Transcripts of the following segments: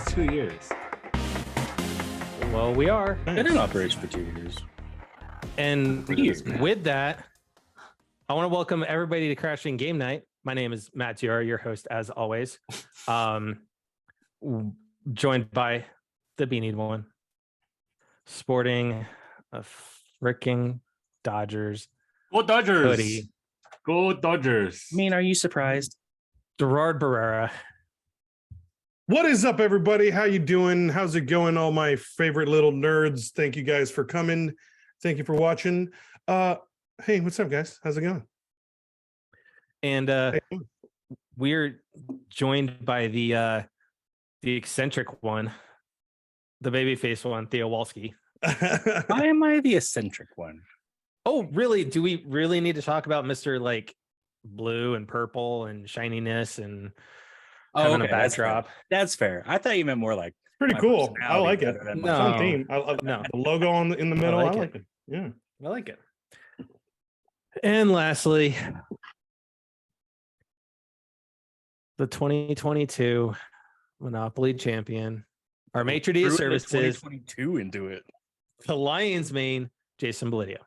2 years. Well, we are. Been in operation for 2 years. And 3 years, man. with that, I want to welcome everybody to Crashing Game Night. My name is Matt Tiara, your host, as always. Joined by the Beanie One, sporting a freaking Dodgers Go Dodgers! hoodie. Go Dodgers! I mean, are you surprised? Gerard Barrera. What is up, everybody? How you doing? How's it going, all my favorite little nerds? Thank you guys for coming. Thank you for watching. Hey, what's up, guys? How's it going? And we're joined by the eccentric one, the babyface one, Theo Walski. Why am I the eccentric one? Oh, really? Do we really need to talk about Mr. like blue and purple and shininess and having a backdrop? That's fair. I thought you meant more like Pretty my cool. I personality like it. rather than my- No. Fun theme. I love No. the logo in the middle. I like like it. Yeah. I like it. And lastly, the 2022 Monopoly champion, our maitre d' Threw the services, 2022 into it. the Lions main, Jason Belidio.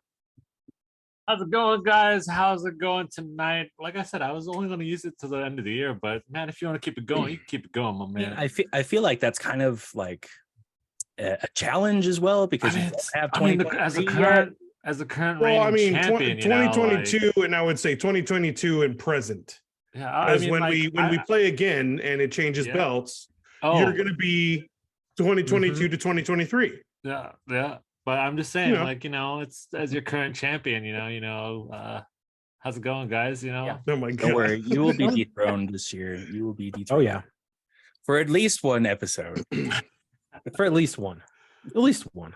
How's it going, guys? How's it going tonight? Like I said, I was only going to use it to the end of the year, but man, if you want to keep it going, you can keep it going, my man. I feel like that's kind of like a challenge as well because you don't have 2023 as a current Well, I reigning mean, champion, 2022, and I would say 2022 and present. yeah, Because when we play again and it changes Yeah. belts, oh, you're going to be 2022 to 2023. yeah. But I'm just saying, You know. like, it's as your current champion, how's it going, guys? Yeah. Oh my god! Don't worry, you will be dethroned this year. You will be dethroned. Oh, yeah. For at least one episode. For at least one. At least one.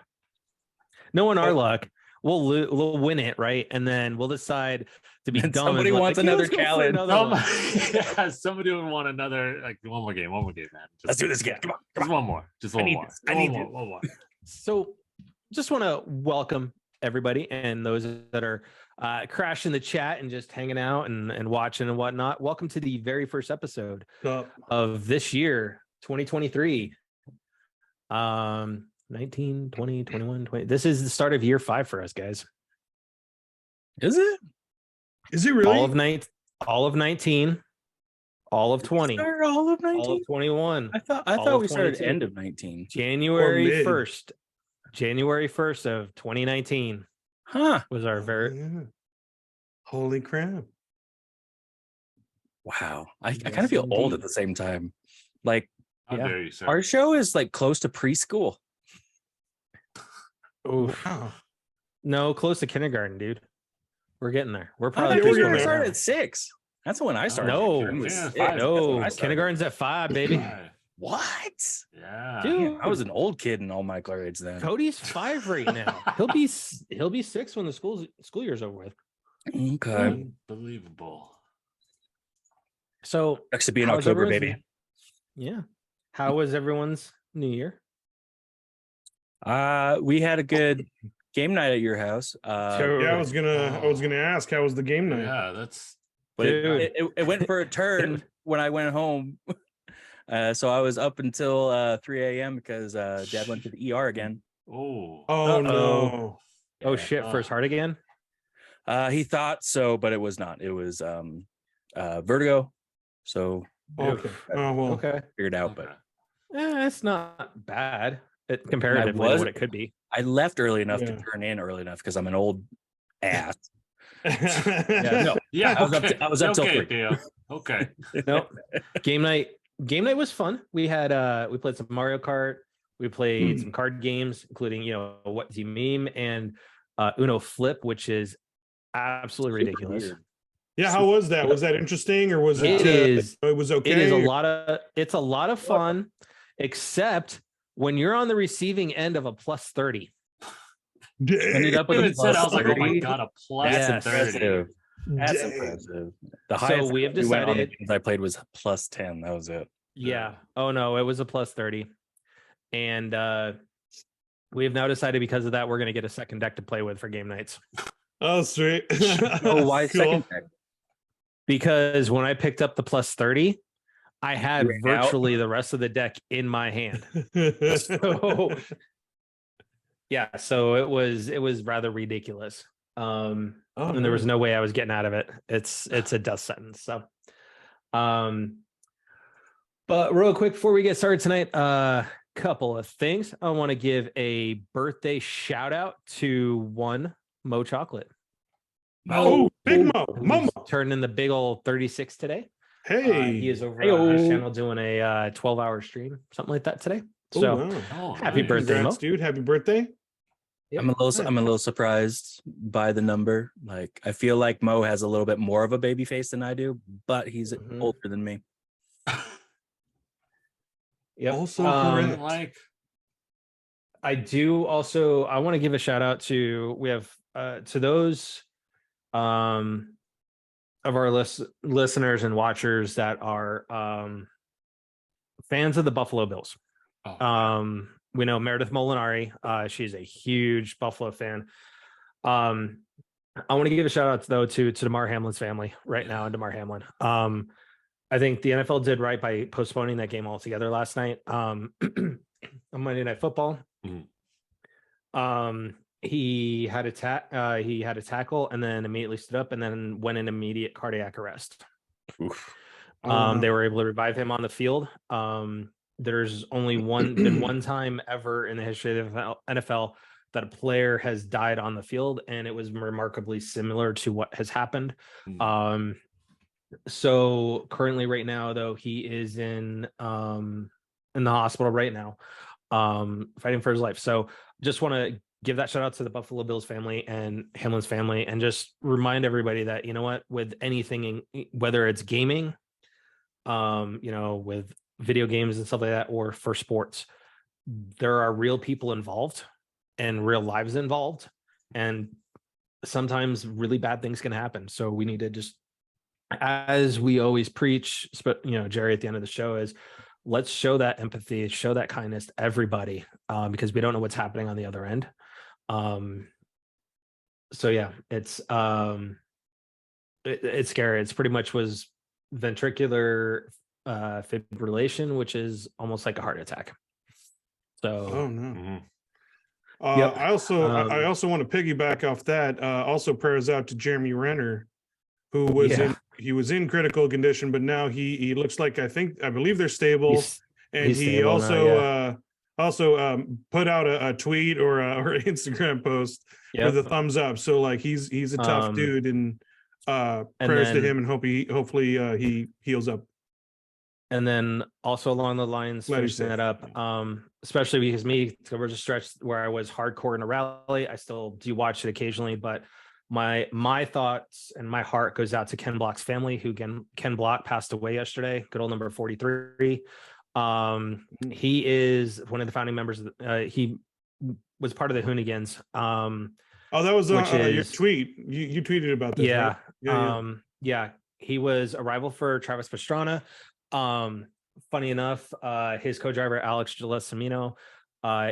Knowing our luck, we'll win it, right? And then we'll decide to be And dumb. somebody and wants like, another let's go for challenge. another one. Somebody would want another, like, one more game, man. Let's do this again. Come on. Just one more. Just one need more. this. I need one more. So just want to welcome everybody and those that are crashing the chat and just hanging out and watching and whatnot. Welcome to the very first episode of this year, 2023. 19, 20, 21, 20. This is the start of year 5 for us, guys. Is it? Is it really? All of 19, all of 20, Start all of 19? all of 21. I all thought of we started 22. end of 19. January mid. 1st. January 1st of 2019 Huh. was our very Yeah. Holy crap! Wow. I Yes, kind of feel old indeed. at the same time. Like How Yeah. dare you, sir? our show is like close to preschool. Wow. no close to kindergarten, dude. We're getting there. We're I probably thought we're preschool getting kindergarten there. started at 6. That's when I started. No. Kindergarten was Yeah, 6. five. That's when No, I started. kindergarten's at 5, baby. Right. What? Yeah. Dude, I was an old kid in all my grades then. Cody's 5 right now. He'll be 6 when the school year's over with. Okay. Unbelievable. So Next to be in how's October, everyone's- baby. Yeah. How was everyone's New Year? We had a good game night at your house. Yeah, I was gonna ask, how was the game night? Yeah, that's But Dude. it went for a turn when I went home. So I was up until 3 a.m. because Dad went to the ER again. oh Oh Uh-oh. no! Oh Yeah. shit, first heart again? He thought so, but it was not. It was vertigo. So Okay. Oh well. Okay. figured out. But It's not bad comparatively to was- what it could be. I left early enough to Yeah. turn in early enough because I'm an old ass. Yeah. No, yeah. I was up till okay, 3. Theo. Okay. No. Game night was fun. We had we played some Mario Kart. We played some card games, including What's He Meme and Uno Flip, which is absolutely Super ridiculous. weird. Yeah, how was that? Was that interesting, or was it? It is. It was okay. It is it's a lot of fun, except when you're on the receiving end of a plus 30. Ended up with Even a said, I plus was like, oh my 30. god, a plus That's 30. impressive. That's Dang. impressive. The So highest we have went on the decided- games I played was plus 10. That was it. Yeah. Oh no, it was a plus 30. And we have now decided because of that, we're going to get a second deck to play with for game nights. Oh, sweet. Oh, why Cool. second deck? Because when I picked up the plus 30, I had Ran out. virtually the rest of the deck in my hand. So yeah, so it was rather ridiculous. And there was no way I was getting out of it. It's a death sentence. So but real quick before we get started tonight, couple of things. I want to give a birthday shout out to one Mo Chocolate. Oh, Big Mo, Who's turning the big old 36 today. Hey, he is over on his channel doing a 12-hour stream, something like that today. So happy birthday, congrats, Mo. dude. Happy birthday. Yep. I'm a little surprised by the number. Like, I feel like Mo has a little bit more of a baby face than I do, but he's older than me. Yep. Also correct. Like, I do also, I want to give a shout out to, we have to those of our listeners and watchers that are fans of the Buffalo Bills. We know Meredith Molinari. She's a huge Buffalo fan. I want to give a shout out though to DeMar Hamlin's family right now, and DeMar Hamlin. I think the NFL did right by postponing that game altogether last night on Monday Night Football. He had a tackle and then immediately stood up and then went in immediate cardiac arrest. Oof. They were able to revive him on the field. There's only been one time ever in the history of the NFL that a player has died on the field, and it was remarkably similar to what has happened. So currently right now, though, he is in the hospital right now, fighting for his life. So just want to give that shout out to the Buffalo Bills family and Hamlin's family, and just remind everybody that, you know what, with anything, whether it's gaming, with video games and stuff like that, or for sports, there are real people involved and real lives involved, and sometimes really bad things can happen. So we need to just, as we always preach, Jerry, at the end of the show, is let's show that empathy, show that kindness to everybody, because we don't know what's happening on the other end. So yeah, it's scary. It's pretty much was ventricular fibrillation, which is almost like a heart attack. So I also want to piggyback off that. Also prayers out to Jeremy Renner, who was in critical condition, but now he looks like, I believe they're stable. He's he also now, put out a tweet or an Instagram post with a thumbs up. So like he's a tough dude, and prayers to him, and hopefully he heals up. And then also along the lines, finishing that up, especially because there was a stretch where I was hardcore in a rally. I still do watch it occasionally, but my thoughts and my heart goes out to Ken Block's family, who Ken Block passed away yesterday. Good old number 43. He is one of the founding members. He was part of the Hoonigans. That was your tweet. You tweeted about this. Yeah. Right? Yeah. He was a rival for Travis Pastrana. Funny enough, his co-driver Alex Gillesemino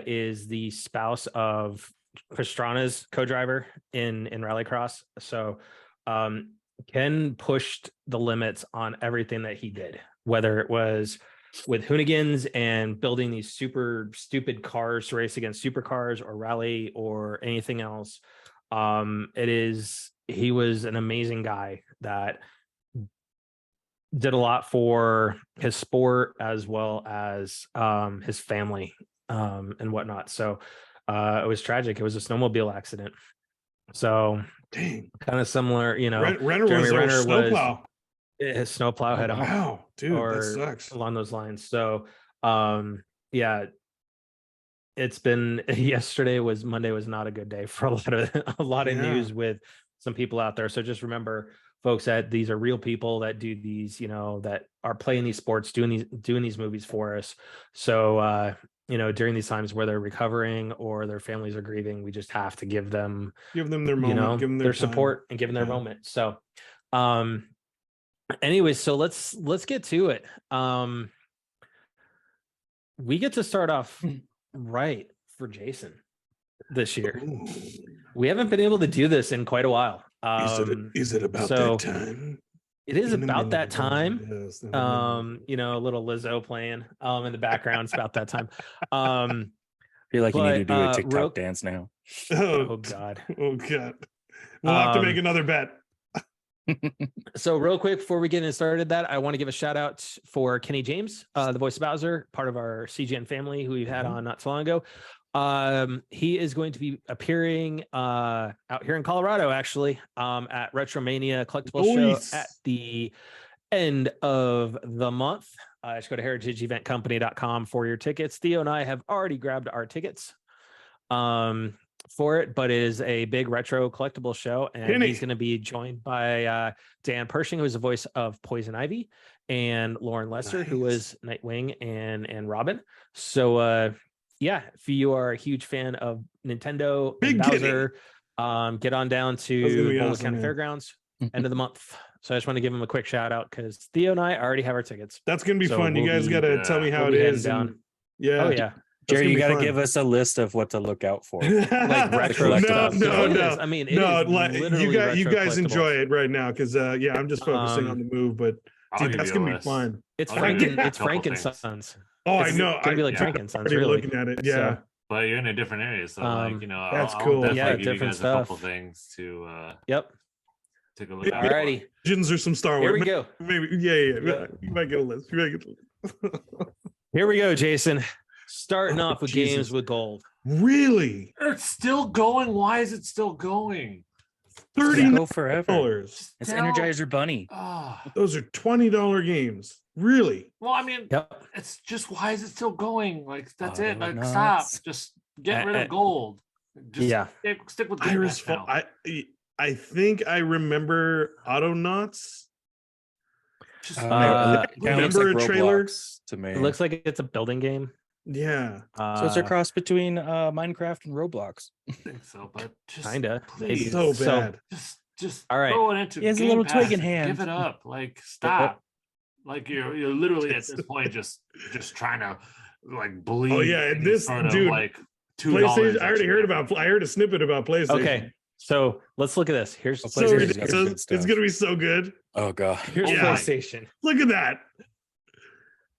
is the spouse of Pastrana's co-driver in rallycross. So Ken pushed the limits on everything that he did, whether it was with Hoonigans and building these super stupid cars to race against supercars or rally or anything else. He was an amazing guy that did a lot for his sport as well as his family and whatnot. So it was tragic. It was a snowmobile accident. So kind of similar, Renner was his snowplow had that sucks. Along those lines. So it's been, Monday was not a good day for a lot of news with some people out there. So just remember, folks, that these are real people that do these, that are playing these sports, doing these movies for us. So during these times where they're recovering or their families are grieving, we just have to give them their moment, give them their support and give them their moment. So anyways, so let's get to it. We get to start off right for Jason this year. Ooh. We haven't been able to do this in quite a while. Is it about that time? It is In a about minute, that time. yes, in a minute. You know, a little Lizzo playing in the background. It's about that time. I feel like you need to do a TikTok real- dance now. Oh God. Oh God. We'll have to make another bet. So real quick before we get into started that, I want to give a shout out for Kenny James, the voice of Bowser, part of our CGN family who we've had on not so long ago. He is going to be appearing out here in Colorado, actually, at Retromania Collectible Show at the end of the month. Just go to heritageeventcompany.com for your tickets. Theo and I have already grabbed our tickets for it, but it is a big retro collectible show, and he's going to be joined by Dan Pershing, who is the voice of Poison Ivy, and Lauren Lesser, who was Nightwing and Robin. So yeah, if you are a huge fan of Nintendo and Bowser, get on down to Boulder County Fairgrounds end of the month. So I just want to give him a quick shout out because Theo and I already have our tickets. That's gonna be fun. You guys gotta tell me how it is. Yeah. Oh yeah. Jerry, you got to give us a list of what to look out for. Like retro stuff. No. I mean, you guys enjoy it right now because I'm just focusing on the move, but dude, that's gonna be fun. It's Frankenstein's. Oh, I know. It's gonna be like Frankenstein's. Really looking at it, yeah. So, but you're in a different area, so that's cool. I'll yeah, give different you guys stuff. a couple things to take a look at. Alrighty, Legends or some Star Wars. Here we go. Maybe, yeah. You might get a list. Here we go, Jason. Starting off with games with gold. Really? It's still going. Why is it still going? $30 go forever. It's Energizer Bunny. Those are $20 games. Really? Well, I mean, it's just why is it still going? Like that's it. Like nuts. stop. Just get rid of gold. Just stick with Iris Fall. I think I remember Autonauts. Remember a trailer to me. It looks like it's a building game. Yeah. So it's a cross between Minecraft and Roblox. I think so, but just kinda. Please. So bad. Just all right. throw it into. He has a little twig in hand. Give it up. Like stop. Like you're literally at this point just trying to like bleed. Oh yeah, and this sort of, dude, like PlayStation. I heard a snippet about PlayStation. Okay, so let's look at this. Here's so ridiculous. It's gonna be so good. Oh god. Here's PlayStation. Look at that.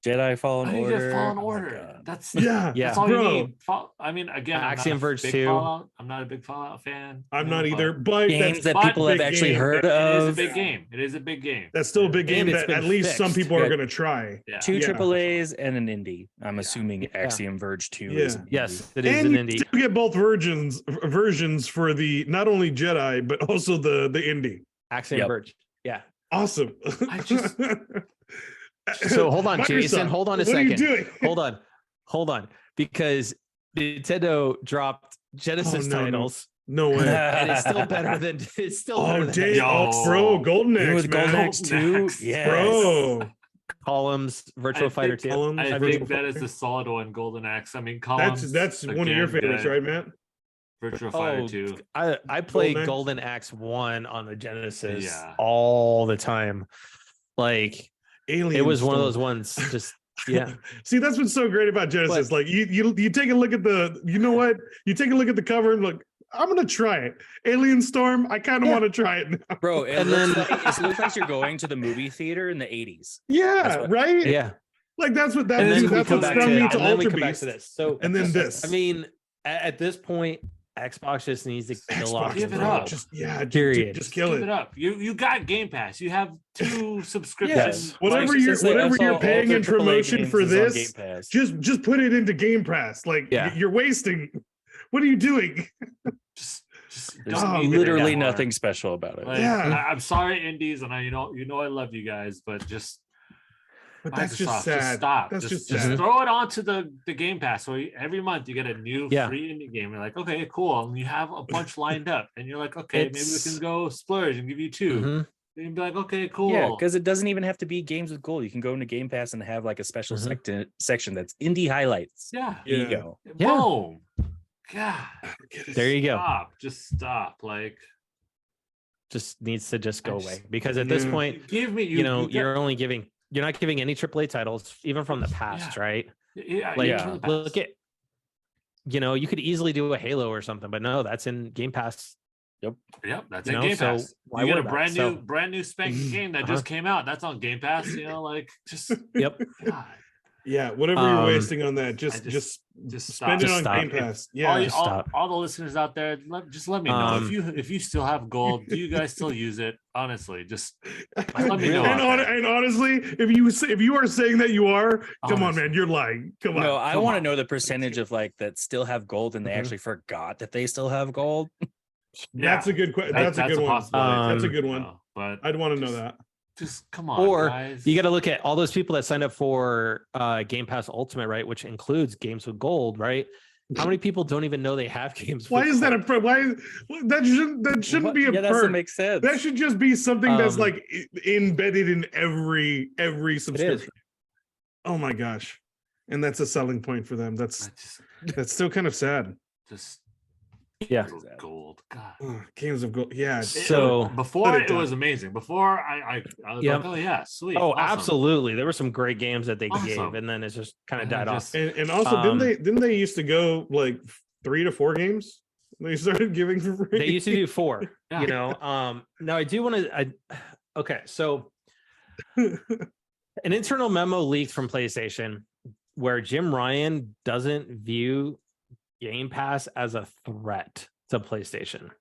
Jedi Fallen Order. Fallen Order. That's that's all you need. I mean, again, Axiom Verge 2. I'm not a big Fallout fan. I'm not either, but games that people have actually heard of. It is a big game. It is a big game. That's still a big game that at least some people are going to try. Yeah. 2 AAAs and an indie. I'm assuming Axiom Verge 2 is an indie. Yes, it is an indie. You still get both versions for the not only Jedi but also the indie. Axiom Verge. Yeah. Awesome. So hold on, Microsoft, Jason. Hold on a second. What are you doing? Hold on, because Nintendo dropped Genesis titles. No way. And it's still better than bro, Golden Axe, man. Golden Axe 2. Yes. Bro. Columns, Virtual Fighter 2. I think that is a solid one, Golden Axe. I mean, Columns. That's one of your favorites, right, Matt? Virtual Fighter 2. I played Golden Axe 1 on the Genesis all the time. Like Alien it was one of those ones. Just See, that's what's so great about Genesis. Like you take a look at you take a look at the cover and look, I'm gonna try it. Alien Storm, I kind of want to try it now. Bro, it looks like you're going to the movie theater in the 80s. Yeah, right? Yeah. Like that's what that's what sprung me to Ultra Beast. This. So and then this. I mean, at this point, Xbox just needs to kill off. Give it up. Just Give kill it. It up. You got Game Pass. You have 2 subscriptions. Whatever you're paying in promotion for this, just put it into Game Pass. Like you're wasting. What are you doing? There's literally nothing special about it. Like, I'm sorry, indies, and I love you guys, but just. But that's just sad. Just stop. That's just sad. throw it onto the Game Pass. So every month you get a new free indie game. You're like, okay, cool. And you have a bunch lined up. And you're like, okay, maybe we can go splurge and give you 2. Mm-hmm. And you'd be like, okay, cool. Yeah, because it doesn't even have to be games with gold. You can go into Game Pass and have like a special section that's indie highlights. Yeah. There you go. Boom. God. There you go. Stop. Just stop. Like. Just needs to just go away. Because at this point, you're not giving any AAA titles, even from the past, right? Look at, you could easily do a Halo or something, but no, that's in Game Pass Yep, that's You in know, Game so Pass. why You get a worry about it? brand new spanking game that just came out. That's on Game Pass. You know, like just Yep. God. Yeah, whatever you're wasting on that, just stop. spend it Just on stop. Game Pass. Yeah, Just stop. All the listeners out there, just let me know if you still have gold. Do you guys still use it? Honestly, just let me know. And honestly, if you are saying that you are, come on, man, you're lying. Come on. No, I want to know the percentage of like that still have gold and they actually forgot that they still have gold. That's a good question. That's a good one. That's a good one. No, but I'd want to know that. Just come on, or guys. you got to look at all those people that signed up for Game Pass Ultimate, right? Which includes games with gold, right? How many people don't even know they have games? Why is that a that shouldn't be a perk? That doesn't make sense. That should just be something that's like embedded in every subscription. Oh my gosh. And that's a selling point for them. That's still kind of sad. Just gold. God. Games of gold. Yeah. So before it was amazing. Before I was like, oh yeah, sweet. Oh, awesome. Absolutely. There were some great games that they gave, and then it's just kind of died off. And also, didn't they used to go like 3 to 4 games? They started giving for free. They used to do 4. Yeah. You know. Now I do want to. Okay, so an internal memo leaked from PlayStation where Jim Ryan doesn't view Game Pass as a threat to PlayStation,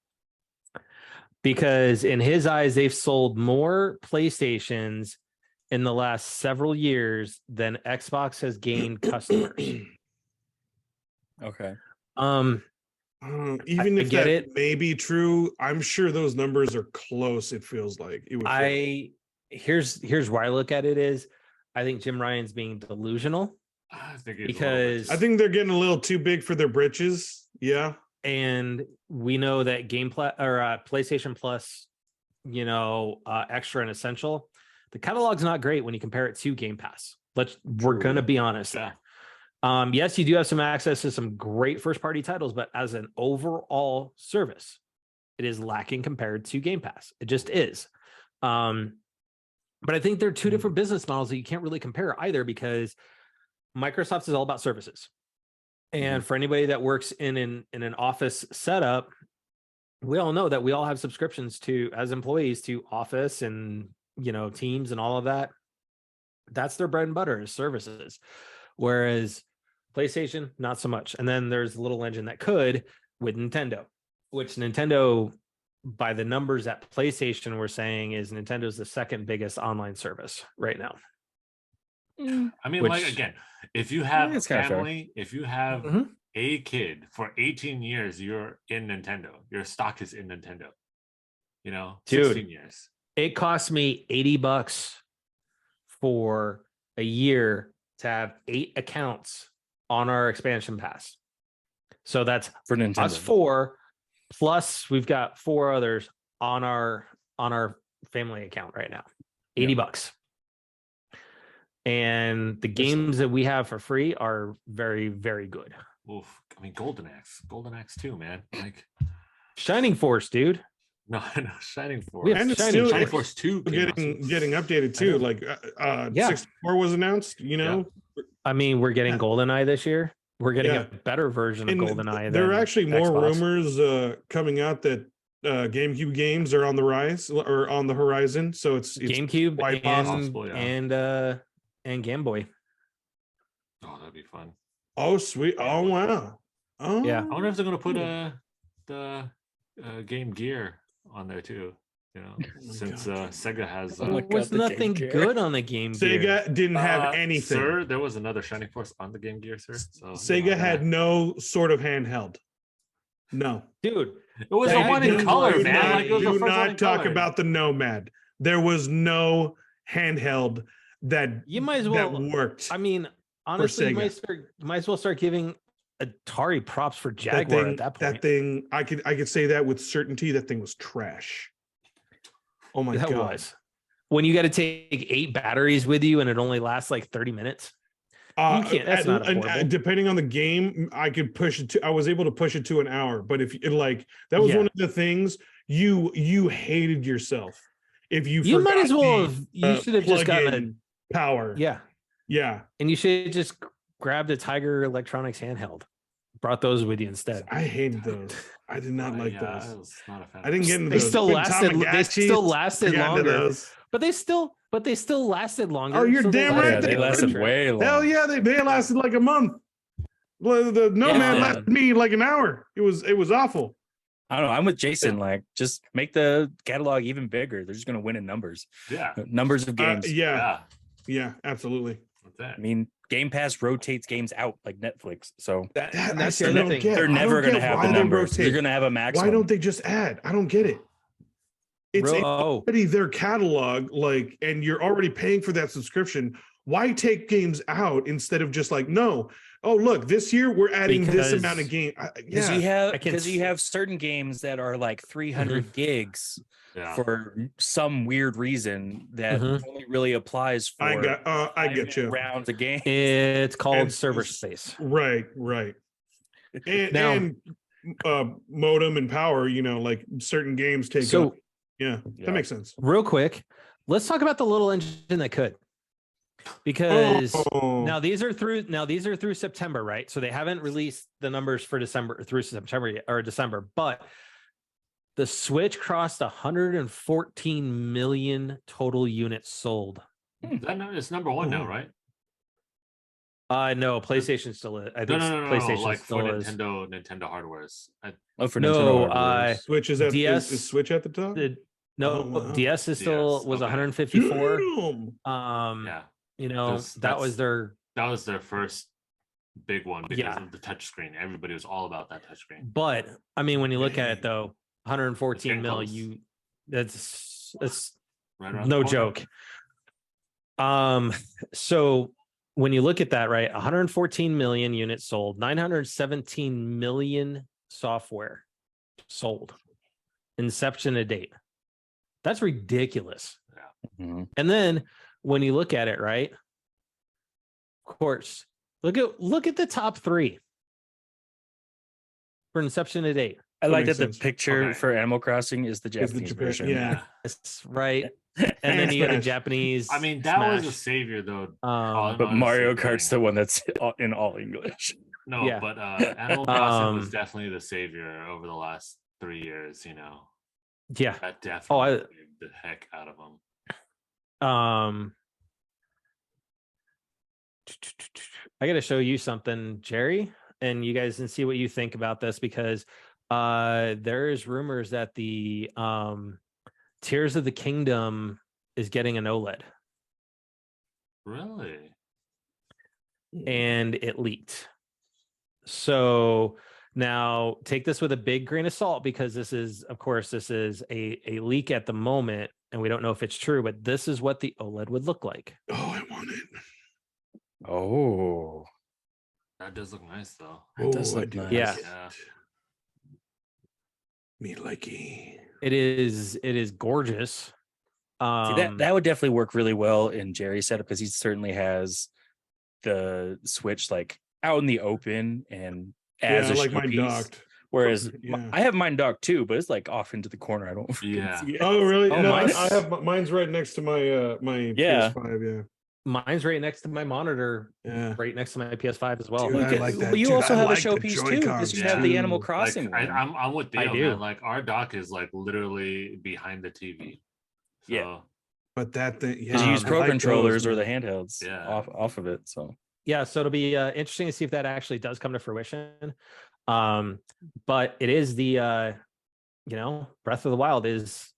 because in his eyes they've sold more PlayStations in the last several years than Xbox has gained customers. Okay. Even if that may be true, I'm sure those numbers are close. It feels like it would. Here's why I look at it is I think Jim Ryan's being delusional. I think they're getting a little too big for their britches. Yeah. And we know that PlayStation Plus, extra and essential, the catalog's not great when you compare it to Game Pass. We're gonna be honest. Yeah. Yes, you do have some access to some great first party titles, but as an overall service, it is lacking compared to Game Pass. It just is. But I think they're two different business models that you can't really compare either, because Microsoft is all about services. And for anybody that works in an office setup, we all know that we all have subscriptions as employees to Office and, Teams and all of that. That's their bread and butter is services. Whereas PlayStation, not so much. And then there's a little engine that could with Nintendo, which Nintendo, by the numbers that PlayStation were saying, is Nintendo's the second biggest online service right now. I mean, again, if you have a family, if you have a kid for 18 years, you're in Nintendo. Your stock is in Nintendo. 16 years. It cost me $80 for a year to have 8 accounts on our expansion pass. So that's for Nintendo. Us 4, plus we've got 4 others on our family account right now. $80. And the games that we have for free are very, very good. Oof. I mean, Golden Axe 2, man. Like Shining Force, dude. No, Shining Force. And it's Shining Force 2 getting updated too. Like 64 was announced, I mean, we're getting GoldenEye this year. We're getting a better version of GoldenEye. There are actually more rumors coming out that GameCube games are on the rise or on the horizon. So it's GameCube quite possible, and Game Boy. Oh, that'd be fun. Oh, sweet. Oh, wow. Oh, yeah. I wonder if they're going to put the Game Gear on there too. Since Sega has. There was nothing good on the Game Gear. Sega didn't have anything. Sir, there was another Shining Force on the Game Gear, sir. So, Sega had no sort of handheld. No. Dude. It was the one in color, man. Do not talk about the Nomad. There was no handheld that you might as well that worked. I mean, honestly, you might as well start giving Atari props for Jaguar at that point. That thing, I could say that with certainty. That thing was trash. Oh my god! Was. When you got to take 8 batteries with you and it only lasts like 30 minutes. You can't. That's not affordable. Depending on the game, I could push it to. I was able to push it to an hour, but if that was one of the things you hated yourself if you might as well have. You should have just gotten power. Yeah. And you should have just grabbed a Tiger Electronics handheld. brought those with you instead. I hated those. I did not like those. I was not a fan. I didn't get into They those. still lasted. They still lasted longer. But they still lasted longer. Oh, you're so damn right. They lasted way longer. Hell yeah, they lasted like a month. The Nomad lasted me like an hour. It was awful. I don't know. I'm with Jason. Like, just make the catalog even bigger. They're just going to win in numbers. Yeah, numbers of games. Yeah, absolutely. I mean, Game Pass rotates games out like Netflix. So that's the other thing. They're never going to have the numbers. They're going to have a maximum. Why don't they just add? I don't get it. It's already their catalog, like, and you're already paying for that subscription. Why take games out instead of just like, no, oh, look, this year we're adding this amount of game. Because you have certain games that are like 300 gigs for some weird reason that only really applies for I get you. rounds of game. It's called server space. Right. And modem and power, like certain games take up. Yeah, that makes sense. Real quick, let's talk about the little engine that could. Because now these are through September, right? So they haven't released the numbers for December, but the Switch crossed 114 million total units sold. It's number one now, right? No, PlayStation still is. I think PlayStation like still for is. Nintendo hardwares. Nintendo hardwares. Switch is DS. Is Switch at the top? DS is still was 154. That was their first big one because of the touchscreen. Everybody was all about that touchscreen. But I mean, when you look at it though, 114 mil, that's right no joke. So when you look at that, right, 114 million units sold, 917 million software sold, inception to date. That's ridiculous. Yeah. Mm-hmm. And then when you look at it, right, of course, look at the top three for inception to date. I like that the picture for Animal Crossing is the Japanese version. Yeah, that's right. And then you got the Japanese. I mean, that was a savior though. But Mario Kart's the one that's in all English. No, but Animal Crossing was definitely the savior over the last 3 years. Yeah, that definitely saved the heck out of them. I got to show you something, Jerry, and you guys can see what you think about this because there's rumors that the Tears of the Kingdom is getting an OLED. Really? And it leaked. So now take this with a big grain of salt because this is a leak at the moment and we don't know if it's true, but this is what the OLED would look like. Oh, I want it. Oh. That does look nice though. It does look nice. Yeah. Me likey. It is gorgeous. That would definitely work really well in Jerry's setup because he certainly has the Switch like out in the open and as a mine docked. Whereas I have mine docked too, but it's like off into the corner. I don't. See it. Oh really? Oh, no, I have mine's right next to my my PS5. Yeah. Mine's right next to my monitor. Yeah. Right next to my PS5 as well. Dude, I like that. You also have a showpiece too because you have the Animal Crossing. Like, I'm with Theo, man. Like our dock is like literally behind the TV. So. Yeah. But that thing, you use pro controllers or the handhelds off of it. So so it'll be interesting to see if that actually does come to fruition. But it is the Breath of the Wild is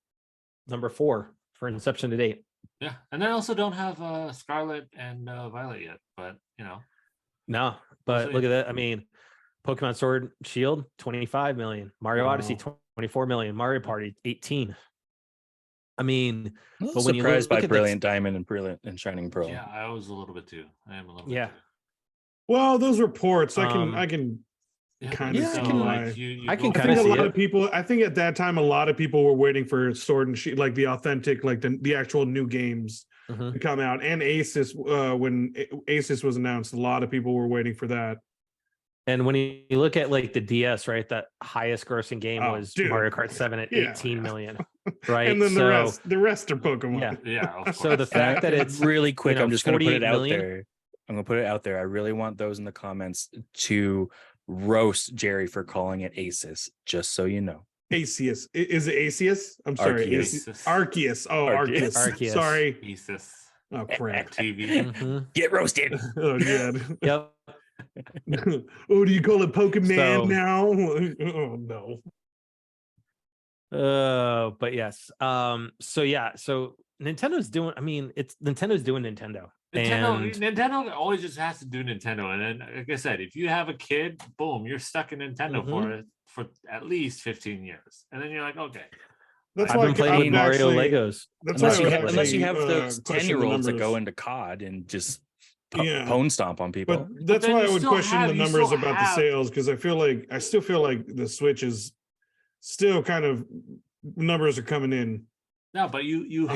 number 4 for inception to date. Yeah, and I also don't have Scarlet and Violet yet, but no, but look at that. I mean, Pokemon Sword Shield 25 million, Mario Odyssey 24 million, Mario Party 18. I mean, but when surprised by Brilliant Diamond and Brilliant and Shining Pearl. Yeah, I was a little bit too. I am a little bit. Yeah. Too. Well, those reports, I can kind of see why. I can kind of see a lot of people. I think at that time, a lot of people were waiting for Sword and Shield, like the authentic, like the actual new games to come out. And Asus, when Asus was announced, a lot of people were waiting for that. And when you look at like the DS, right, that highest grossing game was Mario Kart 7 at 18 million, right? And then the rest are Pokemon. Yeah. So the fact that it's really quick, I'm just going to put it out million? there. I'm going to put it out there. I really want those in the comments to roast Jerry for calling it Asus, just so you know. Arceus. Is it Arceus? I'm sorry. Arceus. Oh, Arceus. Sorry. Asus. Oh, crap. TV. Get roasted. Oh, yeah. Yep. Oh, do you call it Pokemon now? Oh, no. But yes. So Nintendo's doing, Nintendo's doing Nintendo. Nintendo always just has to do Nintendo. And then, like I said, if you have a kid, boom, you're stuck in Nintendo for at least 15 years. And then you're like, okay. That's I've why been playing with Mario Legos. Unless you have those 10-year-olds that go into COD and just pwn stomp on people. But that's why I would question the numbers about the sales, because I still feel like the Switch is still kind of, numbers are coming in. No, but you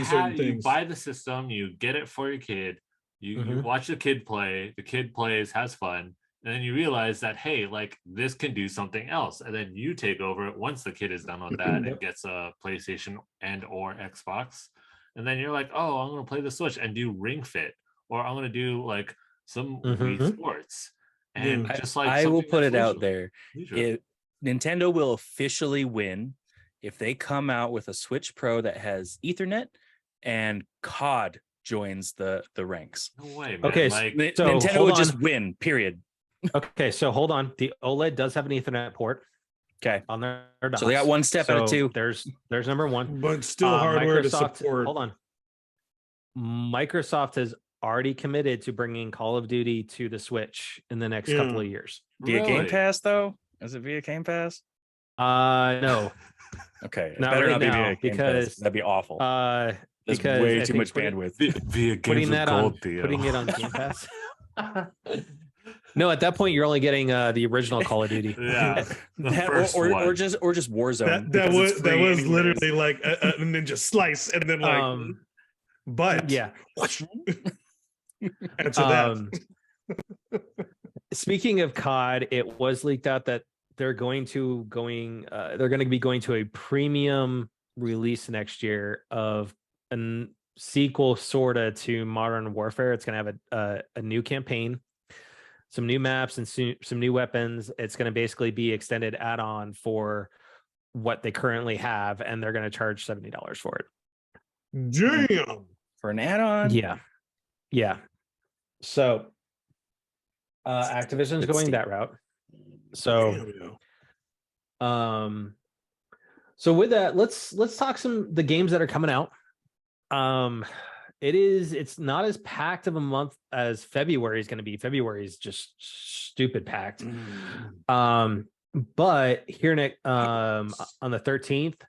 buy the system, you get it for your kid, you watch the kid play, the kid plays, has fun, and then you realize that, hey, like this can do something else, and then you take over it once the kid is done with that and gets a PlayStation and or Xbox, and then you're like, oh, I'm gonna play the Switch and do Ring Fit, or I'm gonna do like some Wii Sports, and just like I will put it out there, Nintendo will officially win if they come out with a Switch Pro that has Ethernet and COD joins the ranks. No way, man. Okay, so Nintendo would just win, period. Okay, so hold on. The OLED does have an Ethernet port. Okay. On their docks. So they got one step out of two. There's number one. But still hardware to support. Hold on. Microsoft has already committed to bringing Call of Duty to the Switch in the next couple of years. Via Game Pass, though? Is it via Game Pass? No. Okay. Not right now, because that'd be awful. Because way too much bandwidth. Via putting it on Game Pass. No, at that point you're only getting the original Call of Duty. Yeah, or just Warzone. That was literally like a ninja slice, and then like, but yeah. Answer that. Speaking of COD, it was leaked out that they're going to be going to a premium release next year of a sequel sorta to Modern Warfare. It's going to have a new campaign, some new maps, and some new weapons. It's going to basically be extended add-on for what they currently have, and they're going to charge $70 for it. Damn. For an add-on? Yeah. So Activision's going that route. So so with that, let's talk the games that are coming out. It's not as packed of a month as February is going to be. February is just stupid packed. But here on the 13th,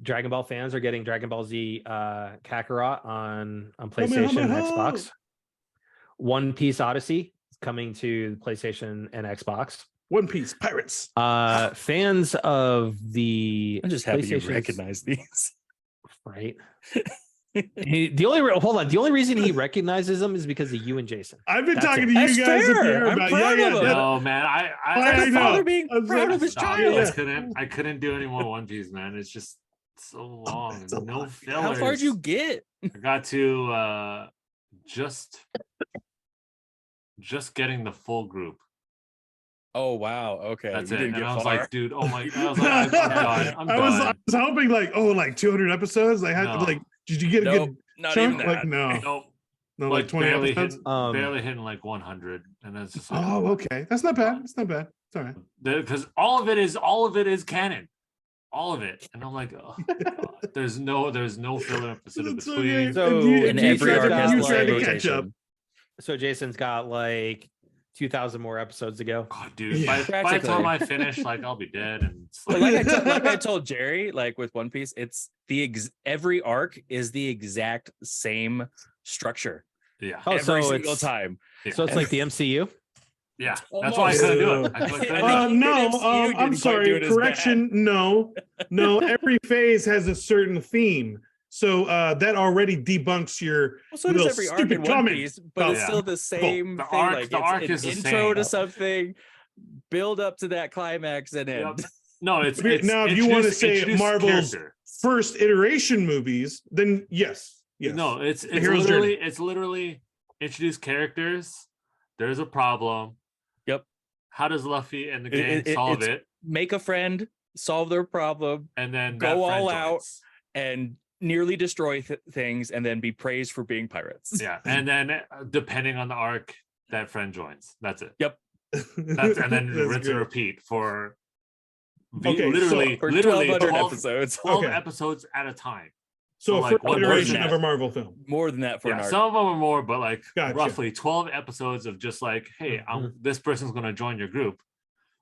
Dragon Ball fans are getting Dragon Ball Z Kakarot on PlayStation and Xbox. One Piece Odyssey is coming to PlayStation and Xbox. One Piece Pirates. Fans of the I'm just happy you recognize these. Right. The only reason he recognizes them is because of you and Jason. I've been talking to you guys I'm proud of him. No, man, I know. Being proud of his child. I couldn't do any more One Piece, man. It's just so long. No fillers. How far did you get? I got to just getting the full group. Oh wow! Okay, that's it. And I was like, dude, oh my! I was like, I'm done. I was hoping like, 200 episodes. I had did you get a good chunk? Like no, like 20 episodes. Barely hitting like 100, and that's just like, okay. That's not bad. It's not bad. It's all right. Because all of it is canon, all of it, and I'm like, oh, there's no filler episode in between. Okay. So in every arc has you tried to catch up. So Jason's got like 2,000 more episodes to go. God, dude, by the time I finish, like I'll be dead. And like I told Jerry, like with One Piece, it's every arc is the exact same structure. Yeah. Every single time. Yeah. So it's like the MCU. Yeah, that's why I couldn't do it. No, I'm sorry. Correction. No. Every phase has a certain theme. So that already debunks your does every arc in One Piece, but it's still the same thing. The arc is an intro to something, build up to that climax, and end. No, it's now if you want to say Marvel's first iteration movies, then yes. No, it's literally introduce characters. There's a problem. Yep. how does Luffy and the gang solve it? Make a friend, solve their problem, and then go all out and nearly destroy things, and then be praised for being pirates. Yeah, and then depending on the arc, that friend joins. That's it. Yep. And then rinse and repeat for literally 12 episodes. 12 episodes at a time. So like one iteration of a Marvel film. More than that for an arc. Some of them are more, but like roughly 12 episodes of just like, hey, this person's going to join your group,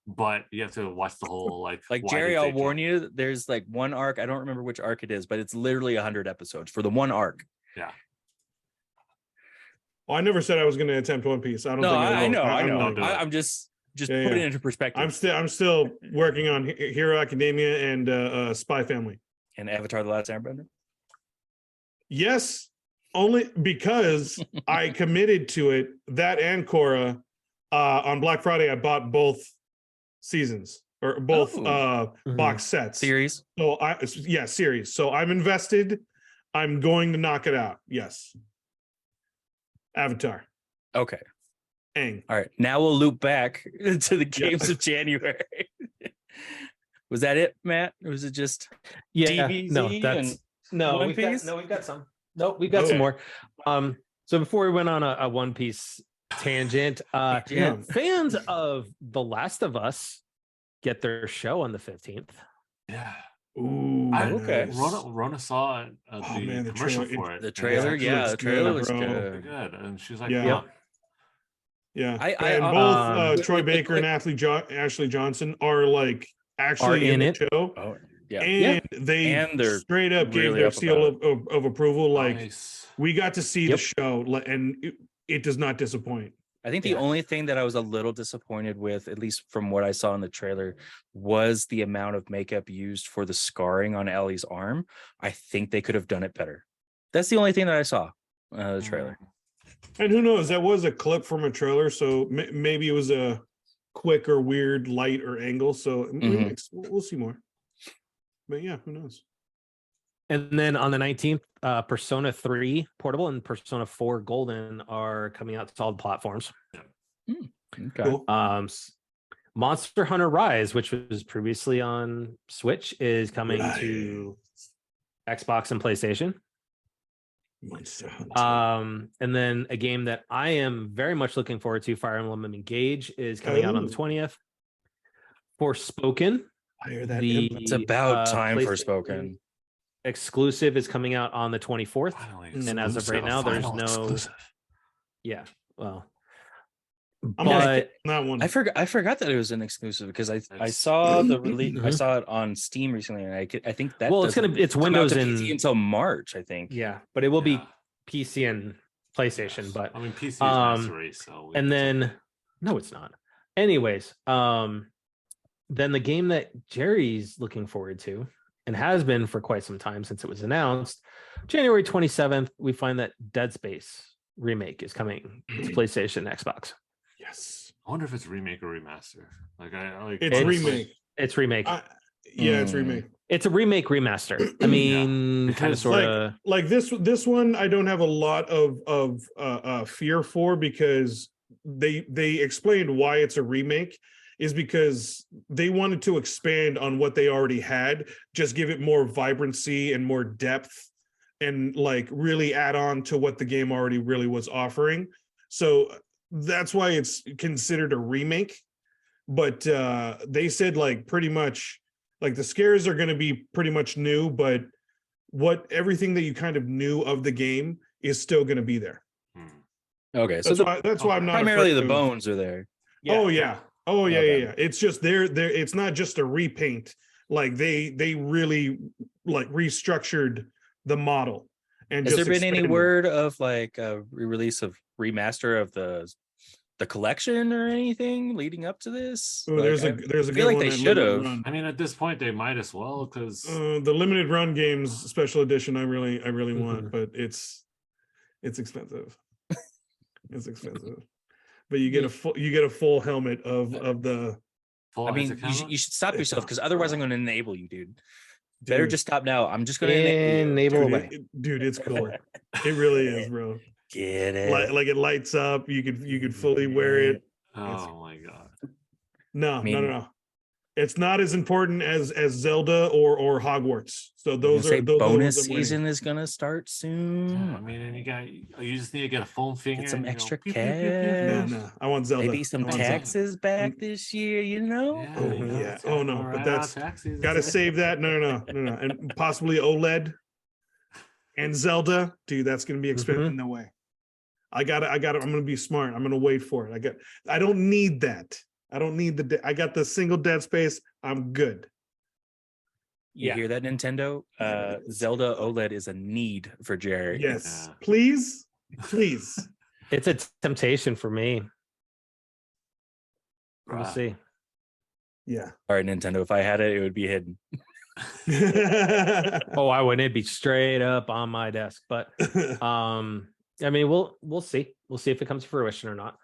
but you have to watch the whole like Jerry, I'll warn you, there's like one arc, I don't remember which arc it is, but it's literally 100 episodes for the one arc. Yeah. Well, I never said I was going to attempt One Piece. I don't think I know. I'm just putting it into perspective. I'm still working on Hero Academia and Spy Family. And Avatar: The Last Airbender? Yes, only because I committed to it. That and Korra. On Black Friday, I bought both seasons or both box sets. Series. So series. So I'm invested. I'm going to knock it out. Yes. Avatar. Okay. Aang. All right. Now we'll loop back to the games of January. Was that it, Matt? Or was it just DBZ? No, we've got some. Nope, we've got some more. So before we went on a One Piece tangent, fans of The Last of Us get their show on the 15th. Yeah. Ooh, okay. Rona saw the commercial for it. The trailer, the trailer looks good. And she's like, yeah. And both Troy Baker and Ashley Johnson are like actually in the show. Oh, and they're straight up gave their seal of approval. Like we got to see the show, and it does not disappoint. I think the only thing that I was a little disappointed with, at least from what I saw in the trailer, was the amount of makeup used for the scarring on Ellie's arm. I think they could have done it better. That's the only thing that I saw in the trailer. And who knows? That was a clip from a trailer, so maybe it was a quick or weird light or angle. So we'll see more. But yeah, who knows? And then on the 19th, Persona 3 Portable and Persona 4 Golden are coming out to all the platforms. Okay. Cool. Monster Hunter Rise, which was previously on Switch, is coming to Xbox and PlayStation. Monster Hunter. And then a game that I am very much looking forward to, Fire Emblem Engage, is coming out on the 20th. Forspoken. It's about time for Forspoken. Exclusive is coming out on the 24th. And as of right now, there's no exclusive. Yeah. Well, but that one. I forgot that it was an exclusive because I saw the release. I saw it on Steam recently, and I think that it's Windows and PC until March, I think. Yeah, but it will be PC and PlayStation. Yes. But I mean, PC is mastery, so and then no, it's not. Anyways, then the game that Jerry's looking forward to and has been for quite some time since it was announced, January 27th, we find that Dead Space remake is coming to PlayStation, Xbox. Yes. I wonder if it's remake or remaster. It's remake. It's remake. It's remake. It's a remake remaster. I mean, kind of sort of like this one. I don't have a lot of fear for because they explained why it's a remake is because they wanted to expand on what they already had, just give it more vibrancy and more depth, and like really add on to what the game already really was offering. So that's why it's considered a remake. But they said like pretty much like the scares are going to be pretty much new, but everything that you kind of knew of the game is still going to be there. Okay, so that's why I'm not primarily the bones are there. Yeah. Oh yeah. It's just there. It's not just a repaint. Like they really like restructured the model. And has there been any word of like a re-release of remaster of the collection or anything leading up to this? Oh, there's a I feel like they should have. I mean, at this point, they might as well because the limited run games special edition I really want, but it's expensive. It's expensive. But you get a full helmet of the. I mean, you should stop yourself because otherwise I'm going to enable you, dude. Better just stop now. I'm just going to enable away. Dude, it's cool. It really is, bro. Get it? Like it lights up. You could fully wear it. Oh my god. No. It's not as important as Zelda or Hogwarts. So those are those bonus season is gonna start soon. Yeah, I mean, and you just need to get a foam finger. Get some extra cash. No. I want Zelda. Maybe some taxes back this year. Yeah, Oh no, but that's gotta save that. No. And possibly OLED and Zelda, dude. That's gonna be expensive. No way. I got it. I'm gonna be smart. I'm gonna wait for it. I don't need that. I don't need I got the single Dead Space. I'm good. You hear that, Nintendo? Zelda OLED is a need for Jerry. Yes, please. It's a temptation for me. We'll see. Yeah. All right, Nintendo. If I had it, it would be hidden. Oh, I wouldn't. It'd be straight up on my desk. But I mean, we'll see. We'll see if it comes to fruition or not.